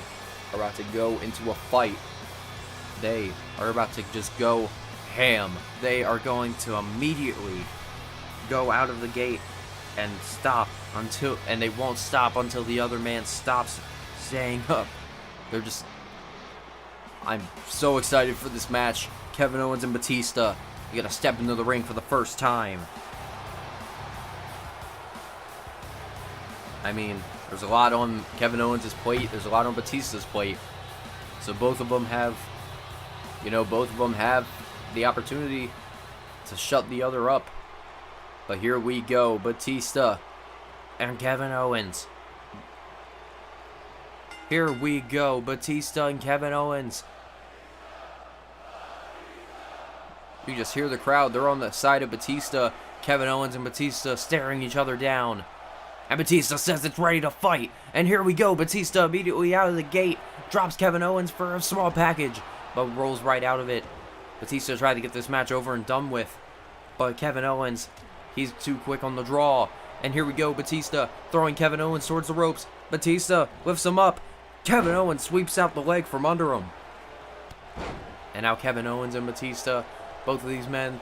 are about to go into a fight. They are about to just go ham. They are going to immediately go out of the gate and they won't stop until the other man stops staying up. I'm so excited for this match. Kevin Owens and Batista, you gotta step into the ring for the first time. I mean, there's a lot on Kevin Owens' plate, there's a lot on Batista's plate. So both of them have the opportunity to shut the other up. But here we go, Batista and Kevin Owens. Here we go, Batista and Kevin Owens. You just hear the crowd. They're on the side of Batista. Kevin Owens and Batista staring each other down. And Batista says it's ready to fight. And here we go. Batista immediately out of the gate. Drops Kevin Owens for a small package. But rolls right out of it. Batista tried to get this match over and done with. But Kevin Owens, he's too quick on the draw. And here we go. Batista throwing Kevin Owens towards the ropes. Batista lifts him up. Kevin Owens sweeps out the leg from under him. And now Kevin Owens and Batista, both of these men,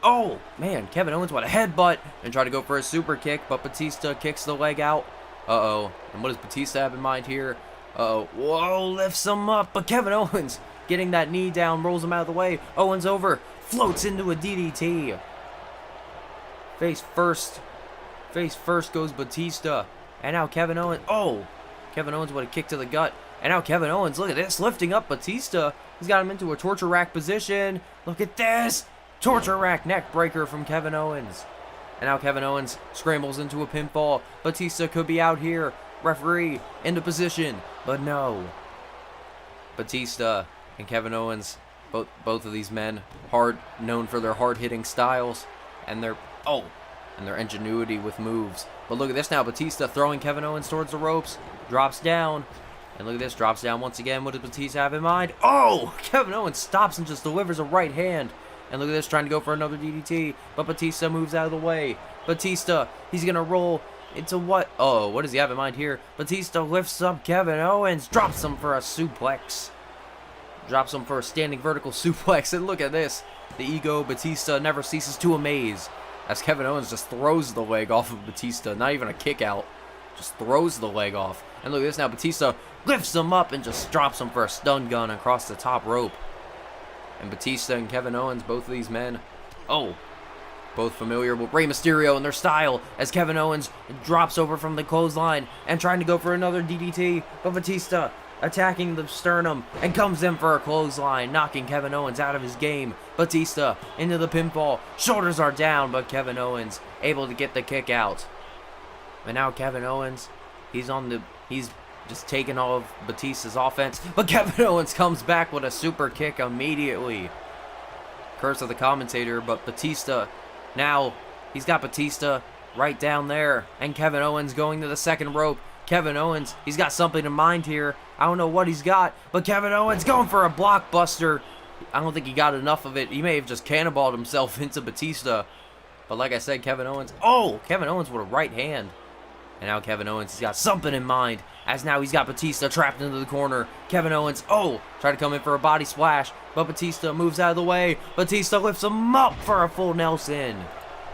oh man, Kevin Owens with a headbutt and try to go for a super kick, but Batista kicks the leg out. Uh-oh. And what does Batista have in mind here? Uh-oh. Whoa, lifts him up, but Kevin Owens getting that knee down, rolls him out of the way. Owens over, floats into a DDT. Face first goes Batista. And now Kevin Owens, Kevin Owens with a kick to the gut. And now Kevin Owens, look at this, lifting up Batista. He's got him into a torture rack position. Look at this. Torture rack neck breaker from Kevin Owens. And now Kevin Owens scrambles into a pinfall. Batista could be out here. Referee into position. But no. Batista and Kevin Owens, both of these men, known for their hard-hitting styles and their ingenuity with moves. But look at this now. Batista throwing Kevin Owens towards the ropes. Drops down. And look at this. Drops down once again. What does Batista have in mind? Oh! Kevin Owens stops and just delivers a right hand. And look at this. Trying to go for another DDT. But Batista moves out of the way. Batista. He's going to roll into what? Oh, what does he have in mind here? Batista lifts up Kevin Owens. Drops him for a suplex. Drops him for a standing vertical suplex. And look at this. The ego Batista never ceases to amaze. As Kevin Owens just throws the leg off of Batista. Not even a kick out. Just throws the leg off. And look at this now. Batista lifts him up and just drops him for a stun gun across the top rope. And Batista and Kevin Owens, both of these men, both familiar with Rey Mysterio and their style, as Kevin Owens drops over from the clothesline and trying to go for another DDT. But Batista attacking the sternum and comes in for a clothesline, knocking Kevin Owens out of his game. Batista into the pinfall. Shoulders are down, but Kevin Owens able to get the kick out. And now Kevin Owens, he's just taking all of Batista's offense. But Kevin Owens comes back with a super kick immediately. Curse of the commentator, but Batista, now he's got Batista right down there. And Kevin Owens going to the second rope. Kevin Owens, he's got something in mind here. I don't know what he's got, but Kevin Owens going for a blockbuster. I don't think he got enough of it. He may have just cannonballed himself into Batista. But like I said, Kevin Owens... Oh! Kevin Owens with a right hand. And now Kevin Owens, he's got something in mind. As now he's got Batista trapped into the corner. Kevin Owens, tried to come in for a body splash. But Batista moves out of the way. Batista lifts him up for a full Nelson.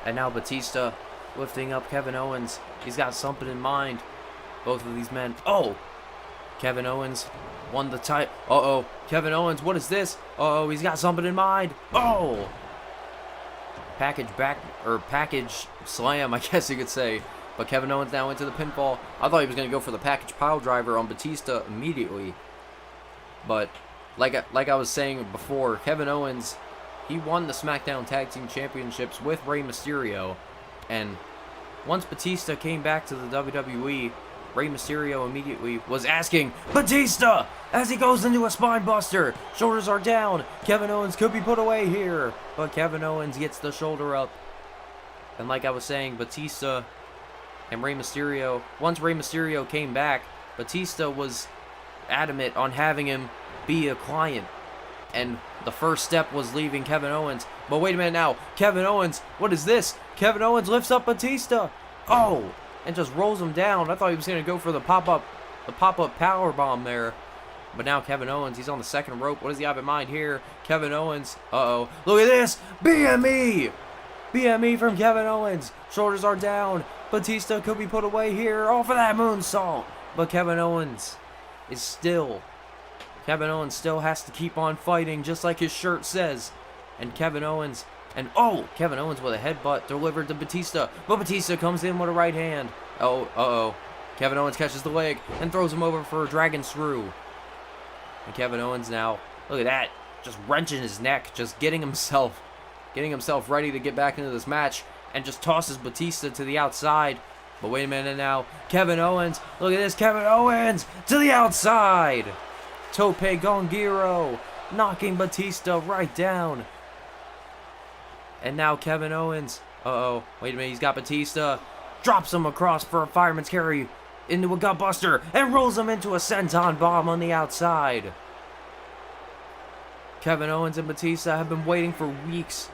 And now Batista lifting up Kevin Owens. He's got something in mind. Both of these men. Kevin Owens won the title. Kevin Owens, what is this? He's got something in mind. Package slam, I guess you could say. But Kevin Owens now into the pinfall. I thought he was going to go for the package pile driver on Batista immediately. But like I was saying before, Kevin Owens, he won the Smackdown Tag Team Championships with Rey Mysterio. And once Batista came back to the WWE, Rey Mysterio immediately was asking Batista as he goes into a spine buster. Shoulders are down. Kevin Owens could be put away here. But Kevin Owens gets the shoulder up. And like I was saying, Batista and Rey Mysterio, once Rey Mysterio came back, Batista was adamant on having him be a client. And the first step was leaving Kevin Owens. But wait a minute now. Kevin Owens, what is this? Kevin Owens lifts up Batista. And just rolls him down. I thought he was going to go for the pop-up power bomb there. But now Kevin Owens, he's on the second rope. What does he have in mind here? Kevin Owens, look at this. BME! BME from Kevin Owens. Shoulders are down. Batista could be put away here. For that moonsault. But Kevin Owens still has to keep on fighting, just like his shirt says. And Kevin Owens, Kevin Owens with a headbutt delivered to Batista. But Batista comes in with a right hand. Kevin Owens catches the leg and throws him over for a dragon screw. And Kevin Owens now, look at that, just wrenching his neck, just getting himself ready to get back into this match, and just tosses Batista to the outside. But wait a minute now. Kevin Owens, look at this. Kevin Owens to the outside. Tope Gongiro, knocking Batista right down. And now Kevin Owens, wait a minute, he's got Batista. Drops him across for a fireman's carry into a gutbuster and rolls him into a senton bomb on the outside. Kevin Owens and Batista have been waiting for weeks,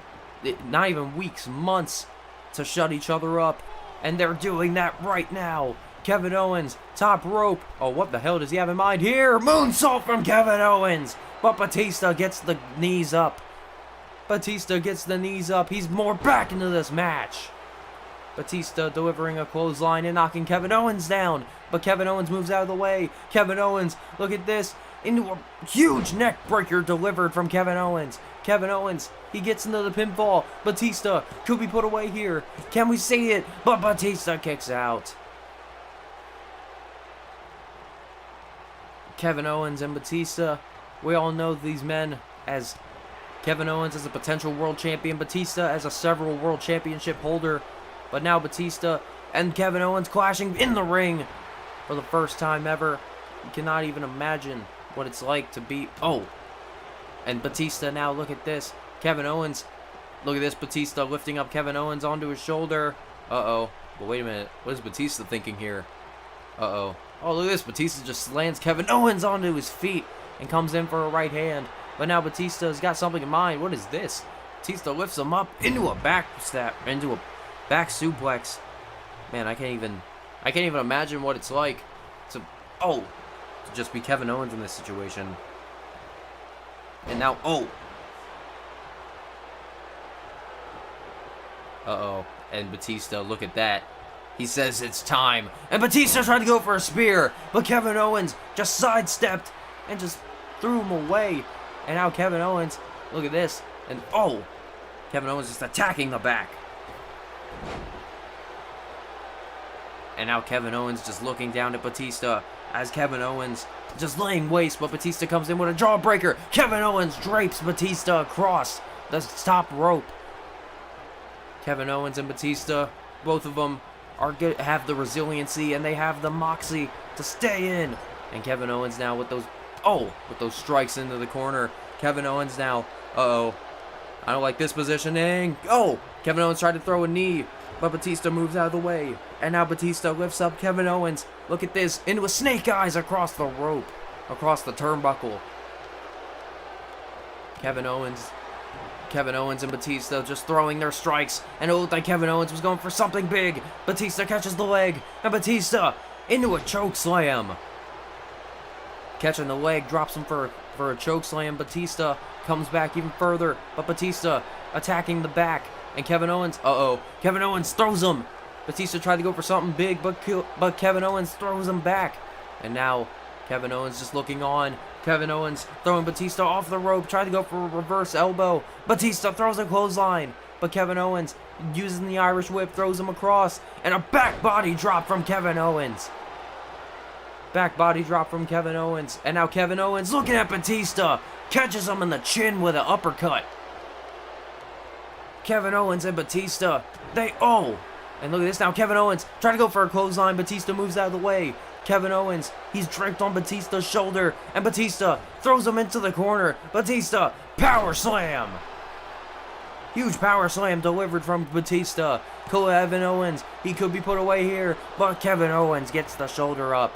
not even weeks, months, to shut each other up. And they're doing that right now. Kevin Owens, top rope. What the hell does he have in mind here? Moonsault from Kevin Owens. But Batista gets the knees up. He's more back into this match. Batista delivering a clothesline and knocking Kevin Owens down. But Kevin Owens moves out of the way. Kevin Owens, look at this. Into a huge neck breaker delivered from Kevin Owens. Kevin Owens, he gets into the pinfall. Batista could be put away here. Can we see it? But Batista kicks out. Kevin Owens and Batista, we all know these men as Kevin Owens as a potential world champion, Batista as a several world championship holder. But now Batista and Kevin Owens clashing in the ring for the first time ever. You cannot even imagine what it's like to be... And Batista now, look at this. Kevin Owens, look at this. Batista lifting up Kevin Owens onto his shoulder. But wait a minute. What is Batista thinking here? Look at this. Batista just lands Kevin Owens onto his feet and comes in for a right hand. But now Batista's got something in mind. What is this? Batista lifts him up into a back suplex. Man, I can't even imagine what it's like to just be Kevin Owens in this situation. And now, and Batista, look at that. He says it's time. And Batista tried to go for a spear, but Kevin Owens just sidestepped and just threw him away. And now Kevin Owens, look at this. And Kevin Owens just attacking the back. And now Kevin Owens just looking down at Batista as Kevin Owens just laying waste, but Batista comes in with a jawbreaker. Kevin Owens drapes Batista across the top rope. Kevin Owens and Batista, both of them have the resiliency and they have the moxie to stay in. And Kevin Owens now with those strikes into the corner. Kevin Owens now, I don't like this positioning. Kevin Owens tried to throw a knee, but Batista moves out of the way. And now Batista lifts up Kevin Owens. Look at this, into a snake eyes across the rope, across the turnbuckle. Kevin Owens Kevin Owens and Batista just throwing their strikes, and it looked like Kevin Owens was going for something big. Batista catches the leg, and Batista into a choke slam. Catching the leg, drops him for a choke slam. Batista comes back even further, but Batista attacking the back, and Kevin Owens, Kevin Owens throws him. Batista tried to go for something big, but Kevin Owens throws him back. And now Kevin Owens just looking on. Kevin Owens throwing Batista off the rope, trying to go for a reverse elbow. Batista throws a clothesline, but Kevin Owens, using the Irish whip, throws him across. And a back body drop from Kevin Owens. Back body drop from Kevin Owens. And now Kevin Owens looking at Batista, catches him in the chin with an uppercut. Kevin Owens and Batista, and look at this now. Kevin Owens trying to go for a clothesline. Batista moves out of the way. Kevin Owens, he's draped on Batista's shoulder, and Batista throws him into the corner. Batista, power slam. Huge power slam delivered from Batista. Kevin Owens, he could be put away here, but Kevin Owens gets the shoulder up.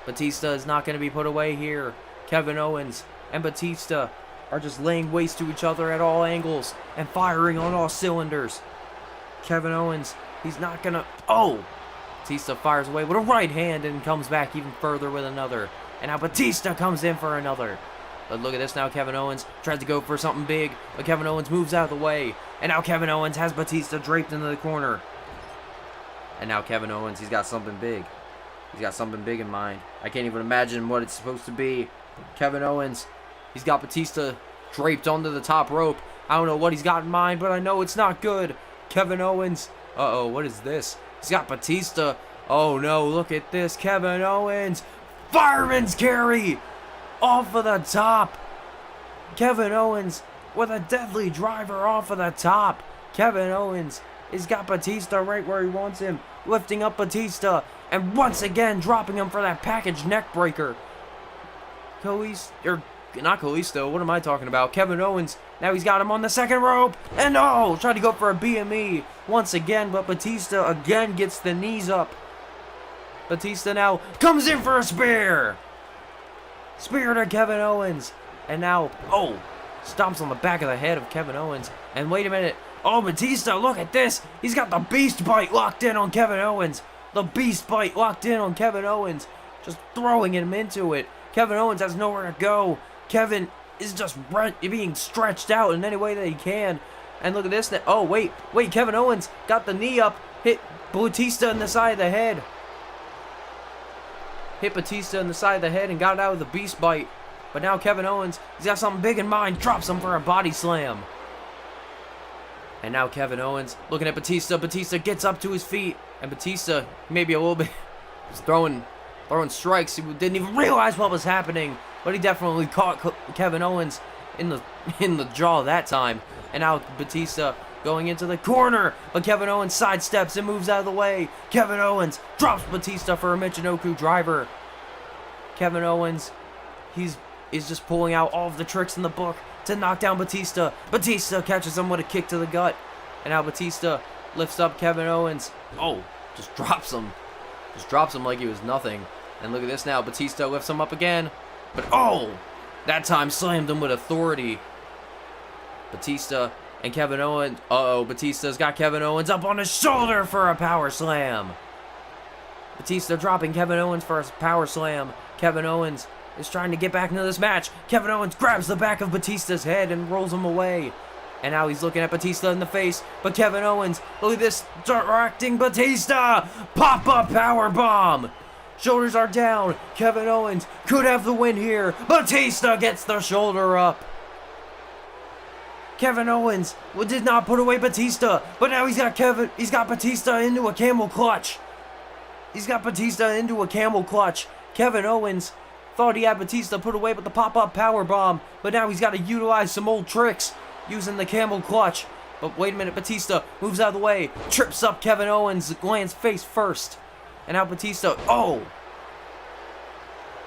Batista is not going to be put away here. Kevin Owens and Batista are just laying waste to each other at all angles and firing on all cylinders. Kevin Owens, he's not going to... Batista fires away with a right hand and comes back even further with another. And now Batista comes in for another. But look at this now. Kevin Owens tries to go for something big, but Kevin Owens moves out of the way. And now Kevin Owens has Batista draped into the corner. And now Kevin Owens, he's got something big. He's got something big in mind. I can't even imagine what it's supposed to be. Kevin Owens, he's got Batista draped onto the top rope. I don't know what he's got in mind, but I know it's not good. Kevin Owens, what is this? He's got Batista. Oh no, look at this. Kevin Owens, fireman's carry off of the top. Kevin Owens with a deadly driver off of the top. Kevin Owens has got Batista right where he wants him, lifting up Batista and once again dropping him for that package neck breaker. Not Kalisto, what am I talking about? Kevin Owens, now he's got him on the second rope, and tried to go for a BME once again, but Batista again gets the knees up. Batista now comes in for a spear. Spear to Kevin Owens, and now, stomps on the back of the head of Kevin Owens, and wait a minute, Batista, look at this, he's got the beast bite locked in on Kevin Owens. The beast bite locked in on Kevin Owens, just throwing him into it. Kevin Owens has nowhere to go. Kevin is just being stretched out in any way that he can. And look at this. Wait. Kevin Owens got the knee up. Hit Batista in the side of the head. Hit Batista in the side of the head and got out of the beast bite. But now Kevin Owens, he's got something big in mind. Drops him for a body slam. And now Kevin Owens looking at Batista. Batista gets up to his feet. And Batista, maybe a little bit, was throwing strikes. He didn't even realize what was happening. But he definitely caught Kevin Owens in the jaw that time. And now Batista going into the corner. But Kevin Owens sidesteps and moves out of the way. Kevin Owens drops Batista for a Michinoku driver. Kevin Owens, is just pulling out all of the tricks in the book to knock down Batista. Batista catches him with a kick to the gut. And now Batista lifts up Kevin Owens. Just drops him. Just drops him like he was nothing. And look at this now. Batista lifts him up again. But that time slammed him with authority. Batista and Kevin Owens. Batista's got Kevin Owens up on his shoulder for a power slam. Batista dropping Kevin Owens for a power slam. Kevin Owens is trying to get back into this match. Kevin Owens grabs the back of Batista's head and rolls him away. And now he's looking at Batista in the face. But Kevin Owens, look at this, directing Batista. Pop-up powerbomb. Shoulders are down. Kevin Owens could have the win here. Batista gets the shoulder up. Kevin Owens did not put away Batista, but now he's got Batista into a camel clutch. Kevin Owens thought he had Batista put away with the pop-up powerbomb, but now he's got to utilize some old tricks using the camel clutch. But wait a minute, Batista moves out of the way, trips up Kevin Owens, lands face first. And now Batista,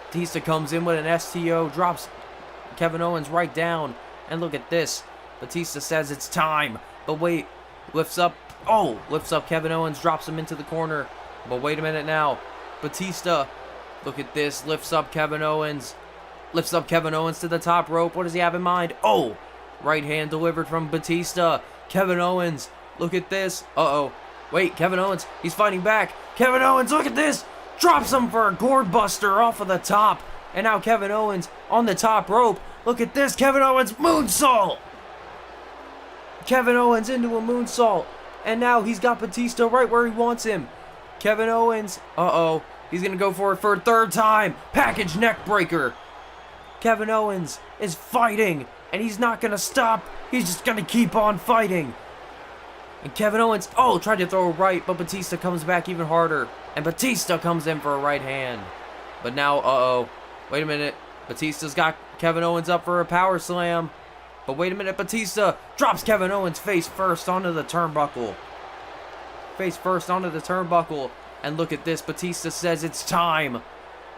Batista comes in with an STO, drops Kevin Owens right down. And look at this. Batista says it's time. But wait, lifts up Kevin Owens, drops him into the corner. But wait a minute now. Batista, look at this, lifts up Kevin Owens to the top rope. What does he have in mind? Right hand delivered from Batista. Kevin Owens, look at this. Uh-oh. Wait, Kevin Owens, he's fighting back. Kevin Owens, look at this. Drops him for a gourd buster off of the top. And now Kevin Owens on the top rope. Look at this, Kevin Owens, moonsault. Kevin Owens into a moonsault. And now he's got Batista right where he wants him. Kevin Owens, uh-oh. He's going to go for it for a third time. Package neck breaker. Kevin Owens is fighting. And he's not going to stop. He's just going to keep on fighting. And Kevin Owens, oh, tried to throw a right, but Batista comes back even harder. And Batista comes in for a right hand. But now, uh-oh. Wait a minute. Batista's got Kevin Owens up for a power slam. But wait a minute. Batista drops Kevin Owens face first onto the turnbuckle. Face first onto the turnbuckle. And look at this. Batista says it's time.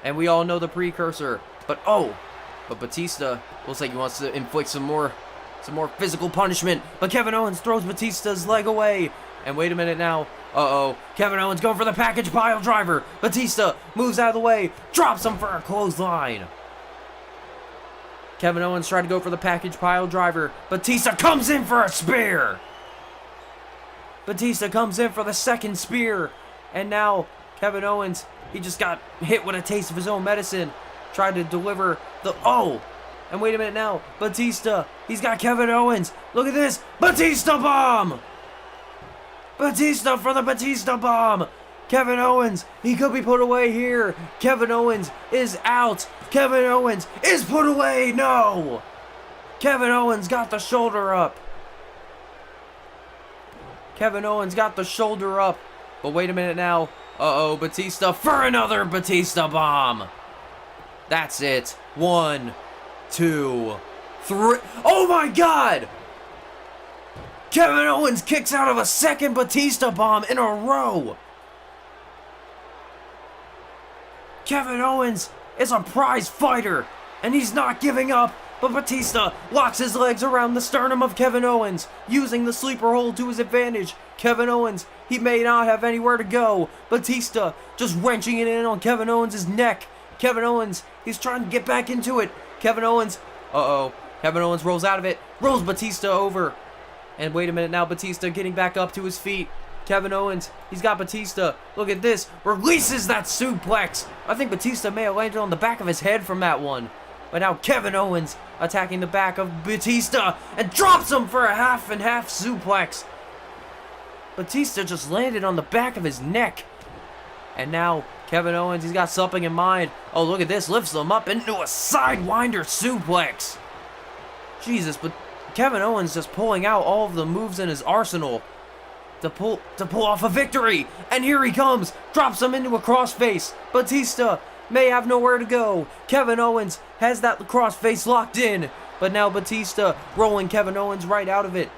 And we all know the precursor. But, oh. But Batista looks like he wants to inflict some more physical punishment. But Kevin Owens throws Batista's leg away. And wait a minute now. Uh-oh. Kevin Owens going for the package pile driver. Batista moves out of the way. Drops him for a clothesline. Kevin Owens tried to go for the package pile driver. Batista comes in for a spear. Batista comes in for the second spear. And now Kevin Owens, he just got hit with a taste of his own medicine. Tried to deliver the... Oh! And wait a minute now. Batista, he's got Kevin Owens. Look at this. Batista bomb! Batista for the Batista bomb! Kevin Owens, he could be put away here. Kevin Owens is out. Kevin Owens is put away. No! Kevin Owens got the shoulder up. Kevin Owens got the shoulder up. But wait a minute now. Uh-oh, Batista for another Batista bomb. That's it. 1, 2, 3. Oh my God! Kevin Owens kicks out of a second Batista bomb in a row. Kevin Owens is a prize fighter, and he's not giving up. But Batista locks his legs around the sternum of Kevin Owens, using the sleeper hold to his advantage. Kevin Owens, he may not have anywhere to go. Batista just wrenching it in on Kevin Owens' neck. Kevin Owens, he's trying to get back into it. Kevin Owens, uh-oh. Kevin Owens rolls out of it, rolls Batista over. And wait a minute now, Batista getting back up to his feet. Kevin Owens, he's got Batista. Look at this, releases that suplex. I think Batista may have landed on the back of his head from that one. But now Kevin Owens attacking the back of Batista and drops him for a half and half suplex. Batista just landed on the back of his neck. And now Kevin Owens, he's got something in mind. Oh, look at this, lifts him up into a sidewinder suplex. Jesus, but Kevin Owens just pulling out all of the moves in his arsenal to pull off a victory. And here he comes, drops him into a crossface. Batista may have nowhere to go. Kevin Owens has that crossface locked in. But now Batista rolling Kevin Owens right out of it.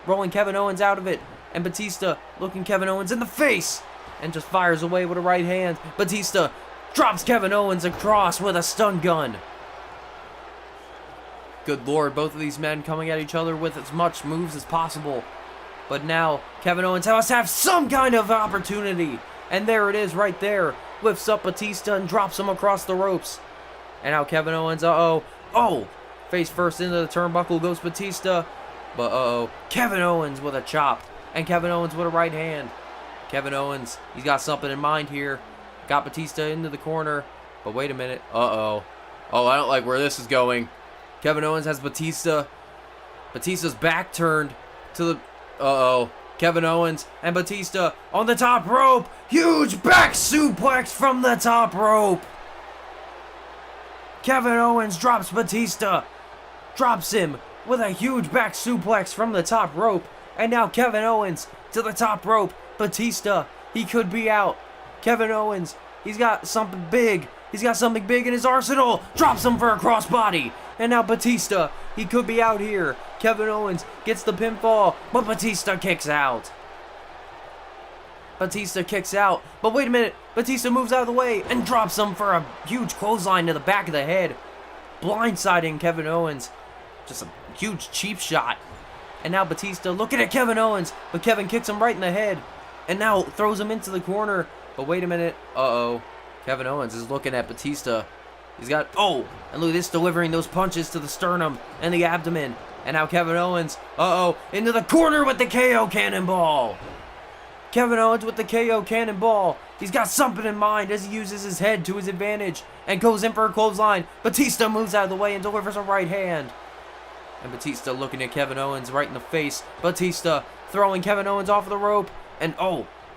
Rolling Kevin Owens out of it. And Batista looking Kevin Owens in the face. And just fires away with a right hand. Batista drops Kevin Owens across with a stun gun. Good Lord, both of these men coming at each other with as much moves as possible. But now, Kevin Owens must have some kind of opportunity. And there it is right there. Lifts up Batista and drops him across the ropes. And now Kevin Owens, uh-oh. Oh! Face first into the turnbuckle goes Batista. But uh-oh. Kevin Owens with a chop. And Kevin Owens with a right hand. Kevin Owens, he's got something in mind here. Got Batista into the corner. But wait a minute. Uh-oh. Oh, I don't like where this is going. Kevin Owens has Batista. Batista's back turned to the... Uh-oh. Kevin Owens and Batista on the top rope. Huge back suplex from the top rope. Kevin Owens drops Batista. Drops him with a huge back suplex from the top rope. And now Kevin Owens to the top rope. Batista, he could be out. Kevin Owens, he's got something big. He's got something big in his arsenal. Drops him for a crossbody. And now Batista, he could be out here. Kevin Owens gets the pinfall, but Batista kicks out. Batista kicks out. But wait a minute. Batista moves out of the way and drops him for a huge clothesline to the back of the head. Blindsiding Kevin Owens. Just a huge cheap shot. And now Batista looking at Kevin Owens, but Kevin kicks him right in the head. And now throws him into the corner. But wait a minute. Uh-oh. Kevin Owens is looking at Batista. He's got, oh, and look at this, delivering those punches to the sternum and the abdomen. And now Kevin Owens, into the corner with the KO cannonball. Kevin Owens with the KO cannonball. He's got something in mind as he uses his head to his advantage and goes in for a clothesline. Batista moves out of the way and delivers a right hand. And Batista looking at Kevin Owens right in the face. Batista throwing Kevin Owens off the rope. And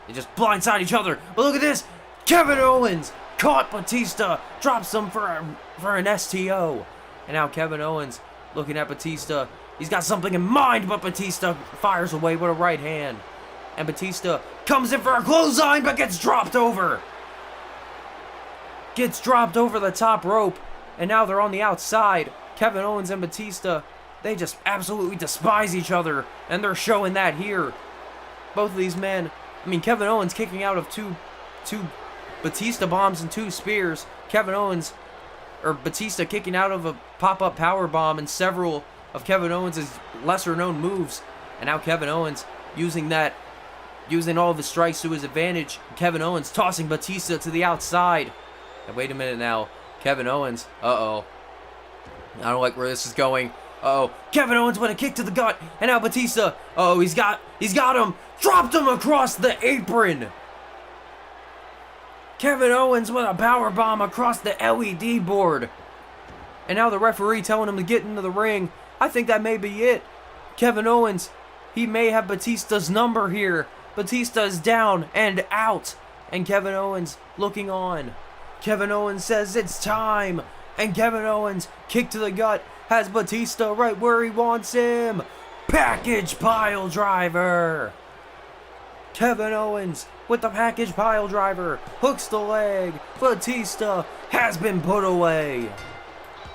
they just blindside each other. But look at this. Kevin Owens caught Batista. Drops him for an STO. And now Kevin Owens looking at Batista. He's got something in mind, but Batista fires away with a right hand. And Batista comes in for a clothesline, but gets dropped over. Gets dropped over the top rope. And now they're on the outside. Kevin Owens and Batista, they just absolutely despise each other. And they're showing that here. Both of these men, Kevin Owens kicking out of two Batista bombs and 2 spears. Batista kicking out of a pop-up power bomb and several of Kevin Owens' lesser-known moves. And now Kevin Owens using all of his strikes to his advantage. Kevin Owens tossing Batista to the outside. And wait a minute now. Kevin Owens, I don't like where this is going. Kevin Owens with a kick to the gut. And now Batista, he's got him. Dropped him across the apron. Kevin Owens with a powerbomb across the LED board. And now the referee telling him to get into the ring. I think that may be it. Kevin Owens, he may have Batista's number here. Batista is down and out. And Kevin Owens looking on. Kevin Owens says it's time. And Kevin Owens, kick to the gut, has Batista right where he wants him. Package pile driver. Kevin Owens with the package pile driver. Hooks the leg. Batista has been put away.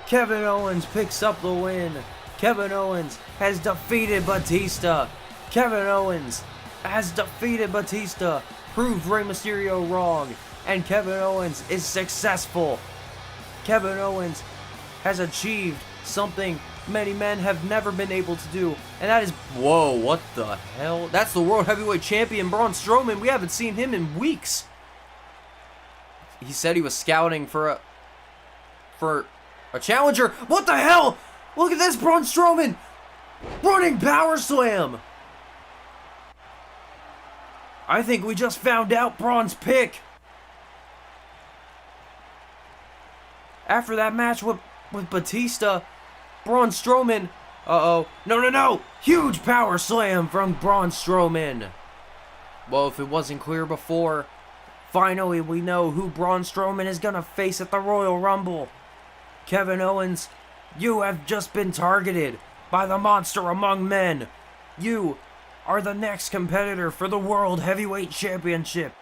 Kevin Owens picks up the win. Kevin Owens has defeated Batista. Kevin Owens has defeated Batista. Proved Rey Mysterio wrong. And Kevin Owens is successful. Kevin Owens has achieved something many men have never been able to do. And that is, whoa, what the hell? That's the World Heavyweight Champion, Braun Strowman. We haven't seen him in weeks. He said he was scouting for a challenger. What the hell? Look at this, Braun Strowman. Running power slam. I think we just found out Braun's pick. After that match with Batista, Braun Strowman, no, huge power slam from Braun Strowman. Well, if it wasn't clear before, finally we know who Braun Strowman is gonna face at the Royal Rumble. Kevin Owens, you have just been targeted by the monster among men. You are the next competitor for the World Heavyweight Championship.